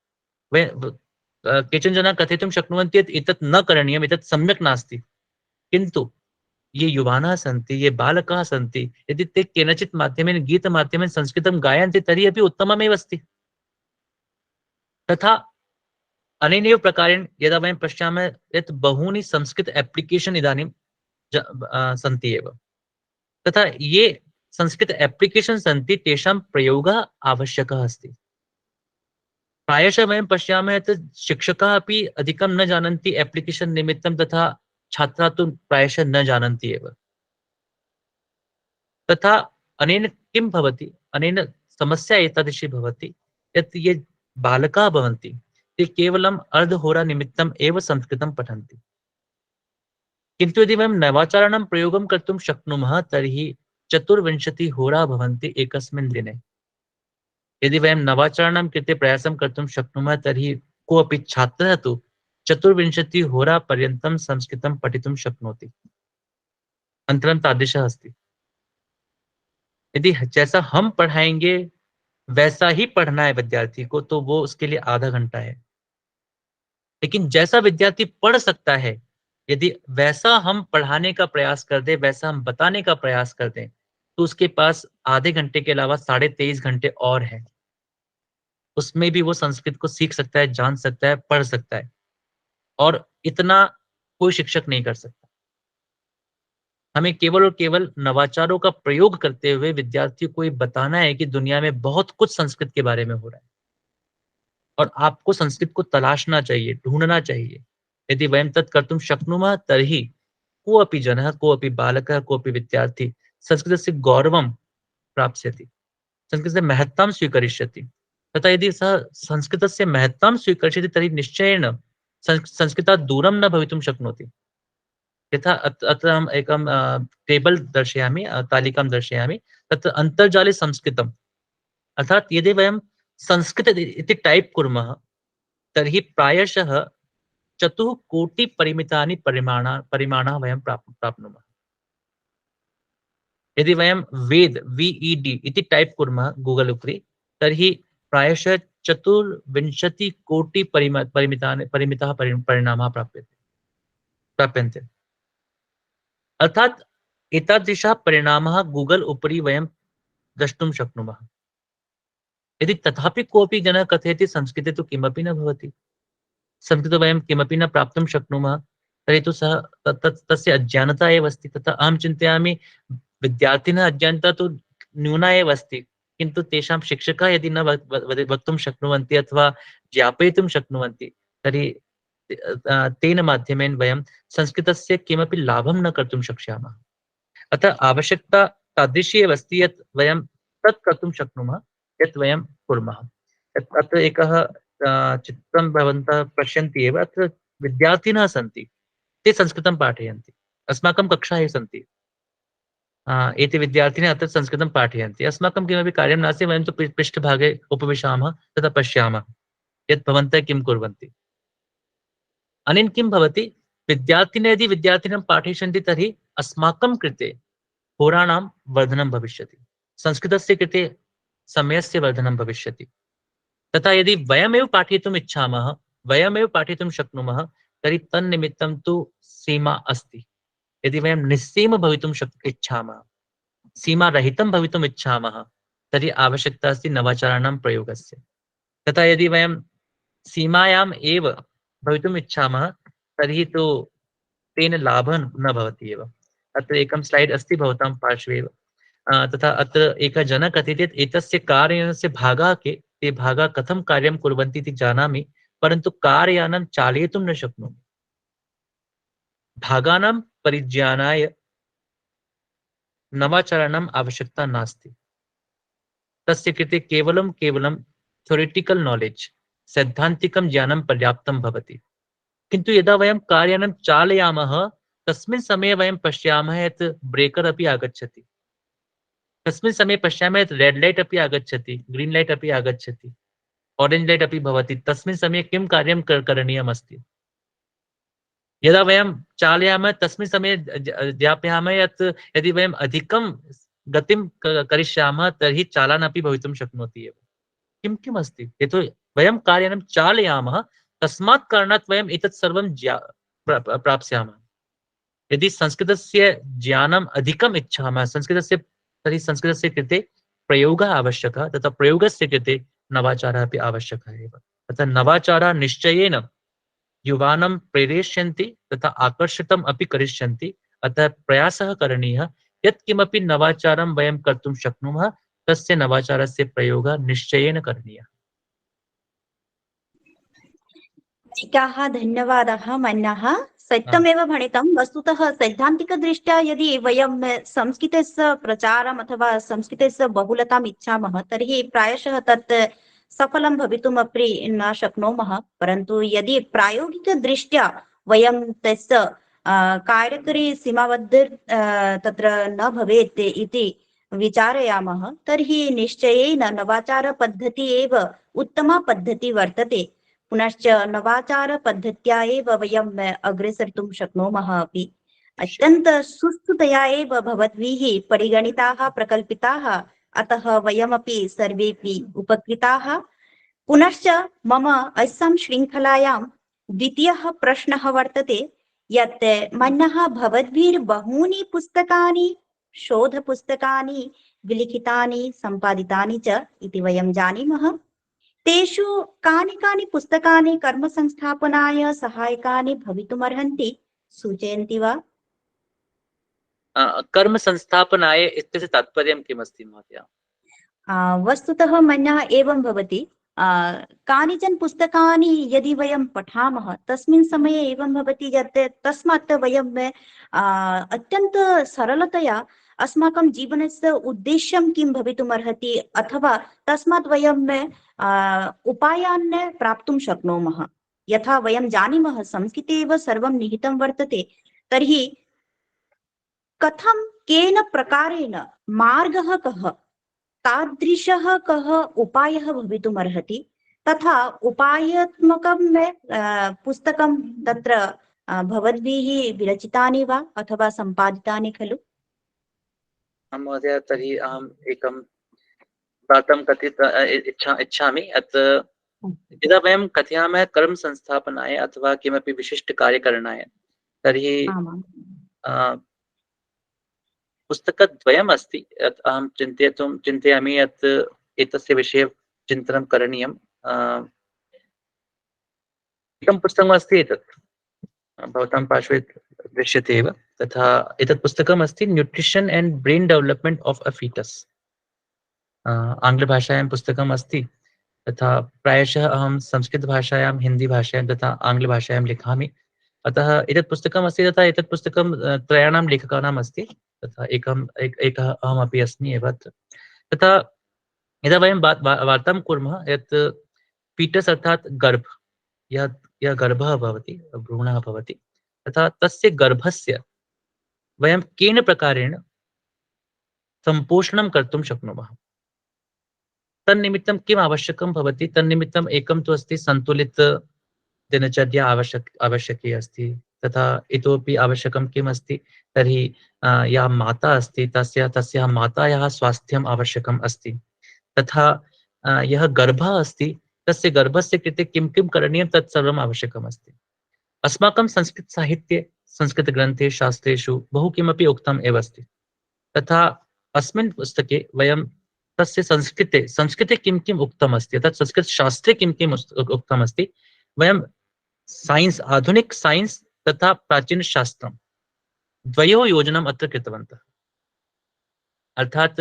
केचन जनाः कथयितुं शक्नुवन्ति यत् एतत् न करणीयम्, एतत् सम्यक् नास्ति, किन्तु ये युवानः सन्ति, ये बालकाः सन्ति, यदि ते केनचित् माध्यमेन गीतमाध्यमेन संस्कृतं गायन्ति तर्हि अपि उत्तममेव अस्ति। तथा अनेनैव प्रकारेण यदा वयं पश्यामः यत् बहूनि संस्कृत एप्लिकेशन् इदानीं सन्ति एव, तथा ये संस्कृत एप्लिकेशन् सन्ति तेषां प्रयोगः आवश्यकः अस्ति। प्रायशः वयं पश्यामः यत् शिक्षकाः अपि अधिकं न जानन्ति एप्लिकेशन् निमित्तं, तथा छात्राः तु प्रायशः न जानन्ति एव। तथा अनेन किं भवति, अनेन समस्या एतादृशी भवति यत् ये बालकाः भवन्ति ते केवलम् अर्धहोरानिमित्तम् एव संस्कृतं पठन्ति। किन्तु यदि वयं नवाचाराणां प्रयोगं कर्तुं शक्नुमः तर्हि 24 होरा भवन्ति एकस्मिन् दिने। यदि वयं नवाचाराणां कृते प्रयासं कर्तुं शक्नुमः तर्हि कोऽपि छात्रः तु 24 होरापर्यन्तं संस्कृतं पठितुं शक्नोति। अन्तरं तादृशः अस्ति। यदि जैसा हम पढ़ाएंगे वैसा ही पढ़ना है विद्यार्थी को, तो वो उसके लिए आधा घंटा है। लेकिन जैसा विद्यार्थी पढ़ सकता है, यदि वैसा हम पढ़ाने का प्रयास कर दें, वैसा हम बताने का प्रयास कर दें, तो उसके पास आधे घंटे के अलावा 23.5 घंटे और हैं। उसमें भी वो संस्कृत को सीख सकता है, जान सकता है, पढ़ सकता है, और इतना कोई शिक्षक नहीं कर सकता। हमें केवल और केवल नवाचारों का प्रयोग करते हुए विद्यार्थियों को ये बताना है कि दुनिया में बहुत कुछ संस्कृत के बारे में हो रहा है और आपको संस्कृत को तलाशना चाहिए, ढूंढना चाहिए। यदि वयं तत् कर्तुं शक्नुमः तर्हि कोऽपि जनः, कोऽपि बालकः, कोऽपि विद्यार्थी संस्कृतस्य गौरवं प्राप्स्यति, संस्कृतस्य महत्तां स्वीकरिष्यति। तथा यदि सः संस्कृतस्य महत्तां स्वीकरिष्यति तर्हि निश्चयेन संस्कृतात् दूरं न भवितुं शक्नोति। यथा अत्र अहम् एकं टेबल् दर्शयामि, तालिकां दर्शयामि। तत्र अन्तर्जाले संस्कृतम्, अर्थात् यदि वयं संस्कृत इति टैप् कुर्मः तर्हि प्रायशः 4 कोटिपरिमितानि परिमाणाः वयं प्राप्नुमः। यदि वयं वेद VED इति टैप् कुर्मः गूगल् उपरि तर्हि प्रायशः 24 कोटि परिमिताः परिणामाः प्राप्यन्ते। अर्थात् एतादृशाः परिणामाः गूगल् उपरि वयं द्रष्टुं शक्नुमः। यदि तथापि कोऽपि जनः कथयति संस्कृते तु किमपि न भवति, संस्कृते वयं किमपि न प्राप्तुं शक्नुमः, तर्हि तु सः तस्य अज्ञानता एव अस्ति। तथा अहं चिन्तयामि विद्यार्थिनः अज्ञानता तु न्यूना एव अस्ति, किन्तु तेषां शिक्षकाः यदि न वक्तुं शक्नुवन्ति अथवा ज्ञापयितुं शक्नुवन्ति तर्हि तेन माध्यमेन वयं संस्कृतस्य किमपि लाभं न कर्तुं शक्ष्यामः। अतः आवश्यकता तादृशी एव अस्ति यत् वयं तत् कर्तुं शक्नुमः यत् वयं कुर्मः। अत्र एकः चित्रं भवन्तः पश्यन्ति एव, अत्र विद्यार्थिनः सन्ति, ते संस्कृतं पाठयन्ति, अस्माकं कक्षाः सन्ति, एते विद्यार्थिनः अत्र संस्कृतं पाठयन्ति। अस्माकं किमपि कार्यं नास्ति, वयं तु पृष्ठभागे उपविशामः, तथा पश्यामः यत् भवन्तः किं कुर्वन्ति। अनेन किं भवति, विद्यार्थिनः यदि विद्यार्थिनं पाठयिष्यन्ति तर्हि अस्माकं कृते होराणां वर्धनं भविष्यति, संस्कृतस्य कृते समयस्य वर्धनं भविष्यति। तथा यदि वयमेव पाठयितुम् इच्छामः, वयमेव पाठयितुं शक्नुमः तर्हि तन्निमित्तं तु सीमा अस्ति। यदि वयं निस्सीम भवितुं इच्छामः, सीमारहितं भवितुम् इच्छामः तर्हि आवश्यकता अस्ति नवाचाराणां प्रयोगस्य। तथा यदि वयं सीमायाम् एव भवितुम् इच्छामः तर्हि तु तेन लाभः न भवति एव। अत्र एकं स्लैड् अस्ति भवतां पार्श्वे एव। तथा अत्र एकः जनः कथयति यत् एतस्य कारयानस्य भागाः के, ते भागाः कथं कार्यं कुर्वन्ति इति जानामि, परन्तु कारयानं चालयितुं न शक्नोमि। भागानां परिज्ञानाय नवाचाराणाम् आवश्यकता नास्ति। तस्य कृते केवलं थ्योरिटिकल नॉलेज, सैद्धान्तिकं ज्ञानं पर्याप्तं भवति। किन्तु यदा वयं कारयानं चालयामः तस्मिन् समये वयं पश्यामः यत् ब्रेकर् अपि आगच्छति, तस्मिन् समये पश्यामः यत् रेड् लैट् अपि आगच्छति, ग्रीन् लैट् अपि आगच्छति, ऑरेंज लैट् अपि भवति। तस्मिन् समये किं कार्यं करणीयमस्ति? यदा वयं चालयामः तस्मिन् समये ज्ञापयामः यत् यदि वयम् अधिकं गतिं करिष्यामः तर्हि चालनमपि भवितुं शक्नोति एव। किम् अस्ति? यतो वयं कारयानं चालयामः तस्मात् कारणात् वयम् एतत् सर्वं प्राप्स्यामः। यदि संस्कृतस्य ज्ञानम् अधिकम् इच्छामः तर्हि संस्कृतस्य कृते प्रयोगः आवश्यकः, तथा प्रयोगस्य कृते नवाचारः अपि आवश्यकः एव। तथा नवाचारः निश्चयेन युवानं प्रेरयिष्यन्ति तथा आकर्षितम् अपि करिष्यन्ति। अतः प्रयासः करणीयः यत् किमपि नवाचारं वयं कर्तुं शक्नुमः तस्य नवाचारस्य प्रयोगः निश्चयेन करणीयः। अधिकाः धन्यवादाः मन्नः। सत्यमेव भणितं। वस्तुतः सैद्धान्तिकदृष्ट्या यदि वयं संस्कृतस्य प्रचारम् अथवा संस्कृतस्य बहुलताम् इच्छामः तर्हि प्रायशः तत् सफलं भवितुमपि न शक्नुमः। परन्तु यदि प्रायोगिकदृष्ट्या वयं तस्य कार्यकरी सीमाबद्ध तत्र न भवेत् इति विचारयामः तर्हि निश्चयेन नवाचारपद्धतिः एव उत्तमा पद्धतिः वर्तते। पुनश्च नवाचारपद्धत्या एव वयम् अग्रेसर्तुं शक्नुमः अपि। अत्यन्त सुष्ठुतया एव भवद्भिः परिगणिताः प्रकल्पिताः, अतः वयमपि सर्वेपि उपकृताः। पुनश्च मम अस्यां शृङ्खलायां द्वितीयः प्रश्नः वर्तते यत् मन्नः भवद्भिर्बहूनि पुस्तकानि, शोधपुस्तकानि विलिखितानि सम्पादितानि च इति वयं जानीमः। तेषु कानि पुस्तकानि कर्मसंस्थापनाय सहायकानि भवितुमर्हन्ति, सूचयन्ति वा? कर्मसंस्थापनाय इत्यस्य तात्पर्यं किमस्ति महोदय? वस्तुतः मन्यः एवं भवति। कानिचन पुस्तकानि यदि वयं पठामः तस्मिन् समये एवं भवति यत् तस्मात् वयं अत्यन्त सरलतया अस्माकं जीवनस्य उद्देश्यं किं भवितुमर्हति अथवा तस्मात् वयं उपायान् प्राप्तुं शक्नुमः। यथा वयं जानीमः संस्कृते एव सर्वं निहितं वर्तते, तर्हि कथं केन प्रकारेण मार्गः कः, तादृशः कः उपायः भवितुमर्हति, तथा उपायात्मकं पुस्तकं तत्र भवद्भिः विरचितानि वा अथवा सम्पादितानि खलु? महोदय, तर्हि अहम् एकं वार्तां इच्छामि। यत् यदा वयं कथयामः कर्म संस्थापनाय अथवा किमपि विशिष्ट कार्यकरणाय तर्हि पुस्तकद्वयम् अस्ति। यत् अहं चिन्तयामि यत् एतस्य विषये चिन्तनं करणीयम्। एकं पुस्तकम् अस्ति, एतत् भवतां पार्श्वे दृश्यते एव। तथा एतत् पुस्तकम् अस्ति nutrition and brain development of a fetus. आङ्ग्लभाषायां पुस्तकम् अस्ति। तथा प्रायशः अहं संस्कृतभाषायां, हिन्दीभाषायां तथा आङ्ग्लभाषायां लिखामि। अतः एतत् पुस्तकम् अस्ति। तथा एतत् पुस्तकं त्रयाणां लेखकानाम् अस्ति। तथा एकः अहमपि अस्मि एव। तथा यदा वयं वार्तां कुर्मः यत् फीटस अर्थात् गर्भ, यः गर्भः भवति, भ्रूणः भवति, तथा तस्य गर्भस्य वयं केन प्रकारेण सम्पोषणं कर्तुं शक्नुमः। तन्निमित्तं किम् आवश्यकं भवति? तन्निमित्तम् एकं तु अस्ति सन्तुलित दिनचर्या आवश्यकी अस्ति। तथा इतोपि आवश्यकं किम् अस्ति? तर्हि या माता अस्ति तस्याः मातायाः स्वास्थ्यम् आवश्यकम् अस्ति। तथा यः गर्भः अस्ति तस्य गर्भस्य कृते किं किं करणीयं तत् सर्वम् आवश्यकम् अस्ति। अस्माकं संस्कृतसाहित्ये, संस्कृतग्रन्थे, शास्त्रेषु बहु किमपि उक्तम् एव अस्ति। तथा अस्मिन् पुस्तके वयं तस्य संस्कृते संस्कृते किं किम् उक्तमस्ति, अर्थात् संस्कृतशास्त्रे किं किम् उक्तमस्ति, वयं सैन्स्, आधुनिक सैन्स् तथा प्राचीनशास्त्रं द्वयोः योजनम् अत्र कृतवन्तः। अर्थात्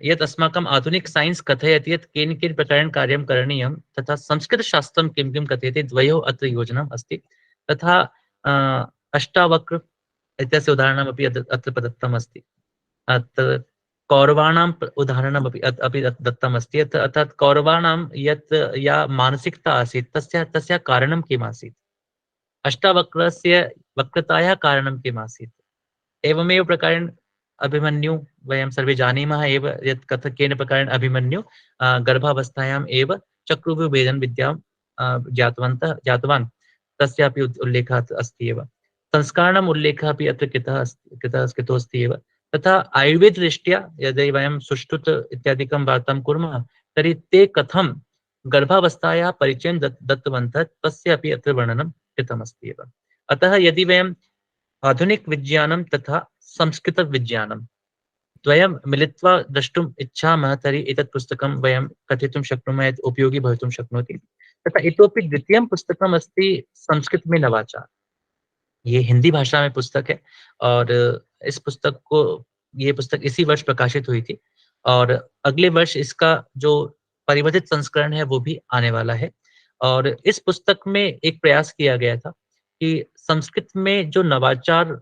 यत् अस्माकम् आधुनिक सैन्स् कथयति यत् केन केन प्रकारेण कार्यं करणीयं, तथा संस्कृतशास्त्रं किं किं कथयति, द्वयोः अत्र योजनम् अस्ति। तथा अष्टावक्र इत्यस्य उदाहरणमपि अत्र प्रदत्तम् अस्ति। अत्र कौरवाणां उदाहरणमपि अपि दत्तम् अस्ति। अर्थात् कौरवाणां यत् या मानसिकता आसीत् तस्याः कारणं किम् आसीत्, अष्टावक्रस्य वक्रतायाः कारणं किम् आसीत्। एवमेव प्रकारेण अभिमन्यु, वयं सर्वे जानीमः एव यत् केन प्रकारेण अभिमन्यु गर्भावस्थायाम् एव चक्रव्यूहभेदन विद्यां ज्ञातवान्, तस्यापि उल्लेखः अस्ति एव। संस्काराणाम् उल्लेखः अपि अत्र कृतोऽस्ति एव। तथा आयुर्वेददृष्ट्या यदि वयं सुष्ठुत इत्यादिकं वार्तां कुर्मः तर्हि ते कथं गर्भावस्थायाः परिचयं दत्तवन्तः तस्य अपि अत्र वर्णनं कृतमस्ति एव। अतः यदि वयम् आधुनिक विज्ञानं तथा संस्कृत विज्ञानं द्वयं मिलित्वा द्रष्टुम् इच्छामः तर्हि एतत् पुस्तकं वयं कथितुं शक्नुमः यत् उपयोगी भवितुं शक्नोति। तथा इतोपि द्वितीयं पुस्तकम् अस्ति संस्कृत में नवाचार। ये हिंदी भाषा में पुस्तक है और ये पुस्तक इसी वर्ष प्रकाशित हुई थी और अगले वर्ष इसका जो परिवर्तित संस्करण है वो भी आने वाला है। और इस पुस्तक में एक प्रयास किया गया था कि संस्कृत में जो नवाचार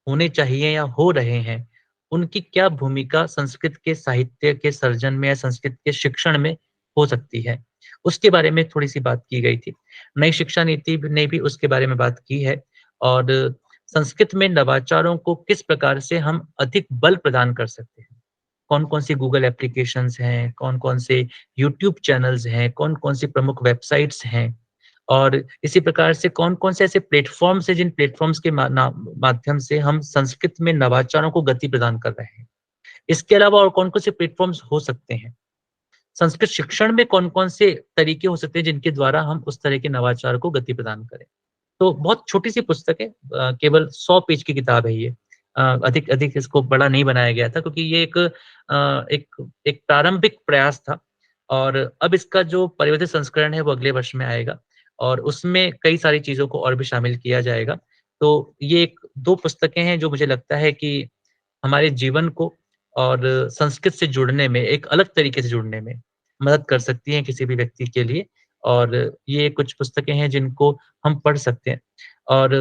होने चाहिए या हो रहे हैं उनकी क्या भूमिका संस्कृत के साहित्य के सर्जन में या संस्कृत के शिक्षण में हो सकती है, उसके बारे में थोड़ी सी बात की गई थी। नई शिक्षा नीति ने भी उसके बारे में बात की है और संस्कृत में नवाचारों को किस प्रकार से हम अधिक बल प्रदान कर सकते हैं, कौन कौन सी गूगल एप्लीकेशंस हैं, कौन कौन से यूट्यूब चैनल्स हैं, कौन कौन सी प्रमुख वेबसाइट्स हैं और इसी प्रकार से कौन कौन से ऐसे प्लेटफॉर्म्स हैं जिन प्लेटफॉर्म्स के माध्यम से हम संस्कृत में नवाचारों को गति प्रदान कर रहे हैं। इसके अलावा और कौन कौन से प्लेटफॉर्म्स हो सकते हैं, संस्कृत शिक्षण में कौन कौन से तरीके हो सकते हैं जिनके द्वारा हम उस तरह के नवाचार को गति प्रदान करें। तो बहुत छोटी सी पुस्तक है, केवल 100 पेज की किताब है ये। अधिक इसको बड़ा नहीं बनाया गया था क्योंकि ये एक प्रारंभिक प्रयास था और अब इसका जो परिवर्तित संस्करण है वो अगले वर्ष में आएगा और उसमें कई सारी चीजों को और भी शामिल किया जाएगा। तो ये 2 पुस्तकें हैं जो मुझे लगता है कि हमारे जीवन को और संस्कृत से जुड़ने में, एक अलग तरीके से जुड़ने में मदद कर सकती हैं किसी भी व्यक्ति के लिए। और ये कुछ पुस्तकें हैं जिनको हम पढ़ सकते हैं और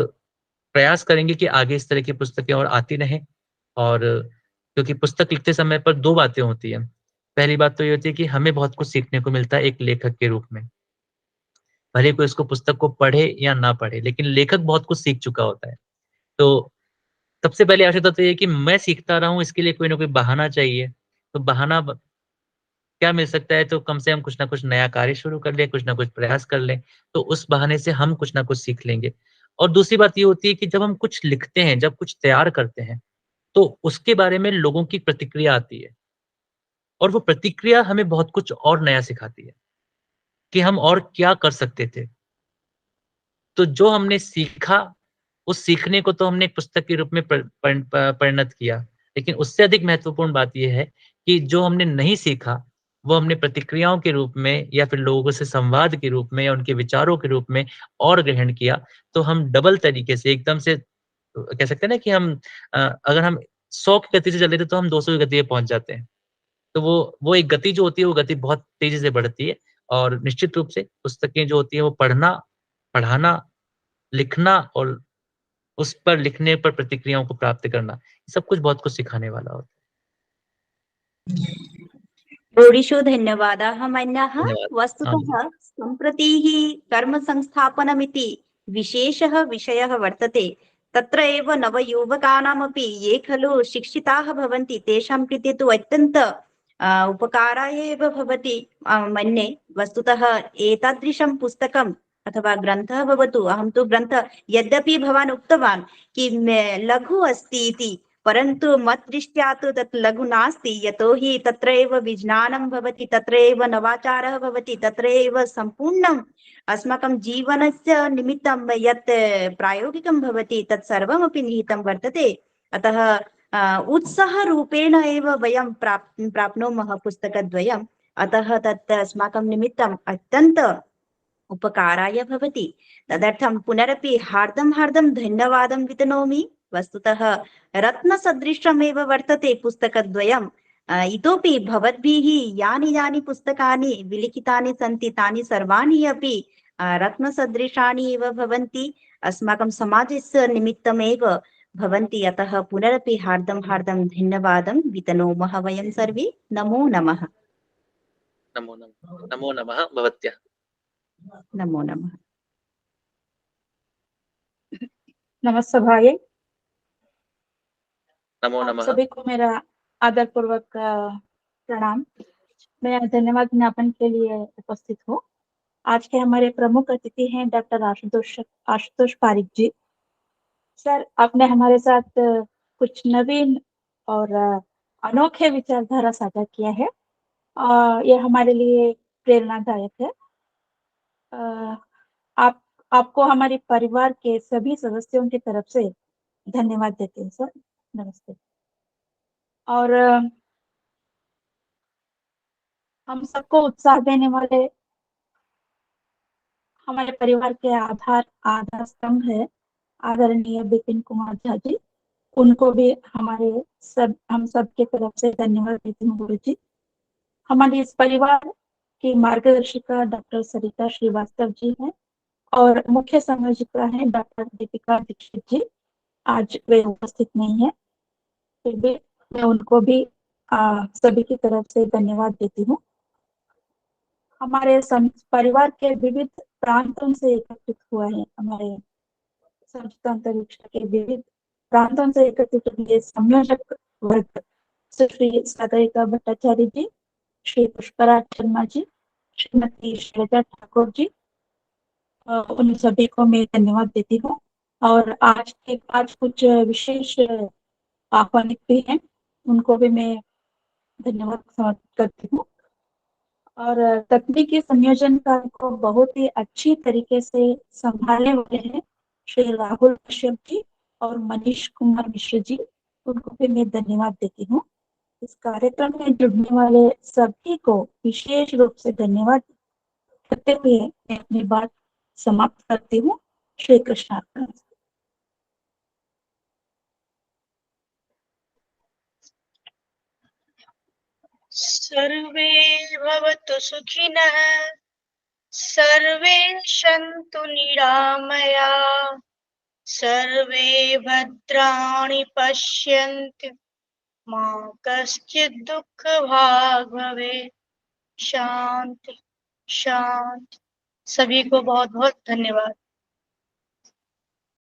प्रयास करेंगे कि आगे इस तरह की पुस्तकें और आती रहें। और क्योंकि पुस्तक लिखते समय पर 2 बातें होती हैं। पहली बात तो ये होती है कि हमें बहुत कुछ सीखने को मिलता है एक लेखक के रूप में, भले कोई इसको पुस्तक को पढ़े या ना पढ़े, लेकिन लेखक बहुत कुछ सीख चुका होता है। तो सबसे पहले आवश्यकता तो ये है कि मैं सीखता रहूं, इसके लिए कोई ना कोई बहाना चाहिए। तो बहाना क्या मिल सकता है, तो कम से कम कुछ ना कुछ नया कार्य शुरू कर लें, कुछ ना कुछ प्रयास कर लें, तो उस बहाने से हम कुछ ना कुछ सीख लेंगे। और दूसरी बात ये होती है कि जब हम कुछ लिखते हैं, जब कुछ तैयार करते हैं, तो उसके बारे में लोगों की प्रतिक्रिया आती है और वो प्रतिक्रिया हमें बहुत कुछ और नया सिखाती है कि हम और क्या कर सकते थे। तो जो हमने सीखा, उस सीखने को तो हमने एक पुस्तक के रूप में परिणत किया, लेकिन उससे अधिक महत्वपूर्ण बात यह है कि जो हमने नहीं सीखा वो हमने प्रतिक्रियाओं के रूप में या फिर लोगों से संवाद के रूप में या उनके विचारों के रूप में और ग्रहण किया। तो हम डबल तरीके से एकदम से कह सकते हैं ना कि अगर हम 100 की गति से चल रहे थे तो हम 200 की गति पे पहुंच जाते हैं। तो वो एक गति जो होती है वो गति बहुत तेजी से बढ़ती है और निश्चित रूप से पुस्तकें जो होती है वो पढ़ना, पढ़ाना, लिखना और उस पर लिखने पर प्रतिक्रियाओं को प्राप्त करना, सब कुछ बहुत कुछ सिखाने वाला होता है। भूरिशो धन्यवादाः मन्याः। धन्यवाद। वस्तुतः सम्प्रति कर्मसंस्थापनमिति विशेषः विषयः वर्तते। तत्र एव नवयुवकानामपि ये खलु शिक्षिताः भवन्ति तेषां कृते तु अत्यन्त उपकाराय एव भवति मन्ये। वस्तुतः एतादृशं पुस्तकम् अथवा ग्रन्थः भवतु, अहं तु ग्रन्थः यद्यपि भवान् उक्तवान् कि लघु अस्ति इति, परन्तु मद्दृष्ट्या तु तत् लघु नास्ति, यतोहि तत्र एव विज्ञानं भवति, तत्र एव नवाचारः भवति, तत्र एव सम्पूर्णम् अस्माकं जीवनस्य निमित्तं यत् प्रायोगिकं भवति तत् सर्वमपि निहितं वर्तते। अतः उत्साहरूपेण एव वयं प्राप्नोमः पुस्तकद्वयम्, अतः तत् अस्माकं निमित्तम् अत्यन्त उपकाराय भवति। तदर्थं पुनरपि हार्दं हार्दं धन्यवादं वितनोमि। वस्तुतः रत्नसदृशमेव वर्तते पुस्तकद्वयम्। इतोपि भवद्भिः यानि यानि पुस्तकानि विलिखितानि सन्ति तानि सर्वाणि अपि रत्नसदृशानि एव भवन्ति, अस्माकं समाजस्य निमित्तमेव भवन्ति। अतः पुनरपि हार्दं हार्दं धन्यवादं वितनोमः वयं सर्वे। नमो नमः। नमो नमः भवत्या। नमो नमः। नमस्ते भाई। नमो आप नमः। सभी को मेरा आदरपूर्वक प्रणाम। मैं धन्यवाद ज्ञापन के लिए उपस्थित हूँ। आज के हमारे प्रमुख अतिथि हैं डॉक्टर आशुतोष पारिक जी। सर, आपने हमारे साथ कुछ नवीन और अनोखे विचारधारा साझा किया है। यह हमारे लिए प्रेरणादायक है। आपको हमारे परिवार के सभी सदस्यों की तरफ से धन्यवाद देते हैं सर। नमस्ते। और हम सबको उत्साह देने वाले हमारे परिवार के आधार स्तंभ है आदरणीय बिपिन कुमार झा जी। उनको भी हम सब की तरफ से धन्यवाद देती हूँ गुरु जी। हमारे इस परिवार की मार्गदर्शिका डॉक्टर सरिता श्रीवास्तव जी हैं और मुख्य संयोजिका है डॉक्टर दीपिका दीक्षित जी। आज वे उपस्थित नहीं है, फिर भी मैं उनको भी सभी की तरफ से धन्यवाद देती हूँ। हमारे परिवार के विविध प्रांतों से एकत्रित हुआ है, हमारे संयुक्त अंतरिक्ष के विविध प्रांतों से एकत्रित हुए संयोजक वर्ग श्री सदयिका भट्टाचार्य जी, श्री पुष्पराज शर्मा जी, श्रीमती श्वेता ठाकुर जी, उन सभी को मैं धन्यवाद देती हूँ। और आज कुछ विशेष आह्वानित भी हैं, उनको भी मैं धन्यवाद समर्पित करती हूँ। और तकनीकी संयोजन कार्य को बहुत ही अच्छी तरीके से संभालने वाले हैं श्री राहुल कश्यप जी और मनीष कुमार मिश्र जी, उनको भी मैं धन्यवाद देती हूँ। इस कार्यक्रम में जुड़ने वाले सभी को विशेष रूप से धन्यवाद करते हुए मैं अपनी बात समाप्त करती हूँ। श्री कृष्ण। सर्वे भवतु सुखिनः, सर्वे सन्तु निरामया, सर्वे भद्राणि पश्यन्तु, मा कश्चित् दुःखभाग् भवेत्। शांति शांति। सभी को बहुत बहुत धन्यवाद।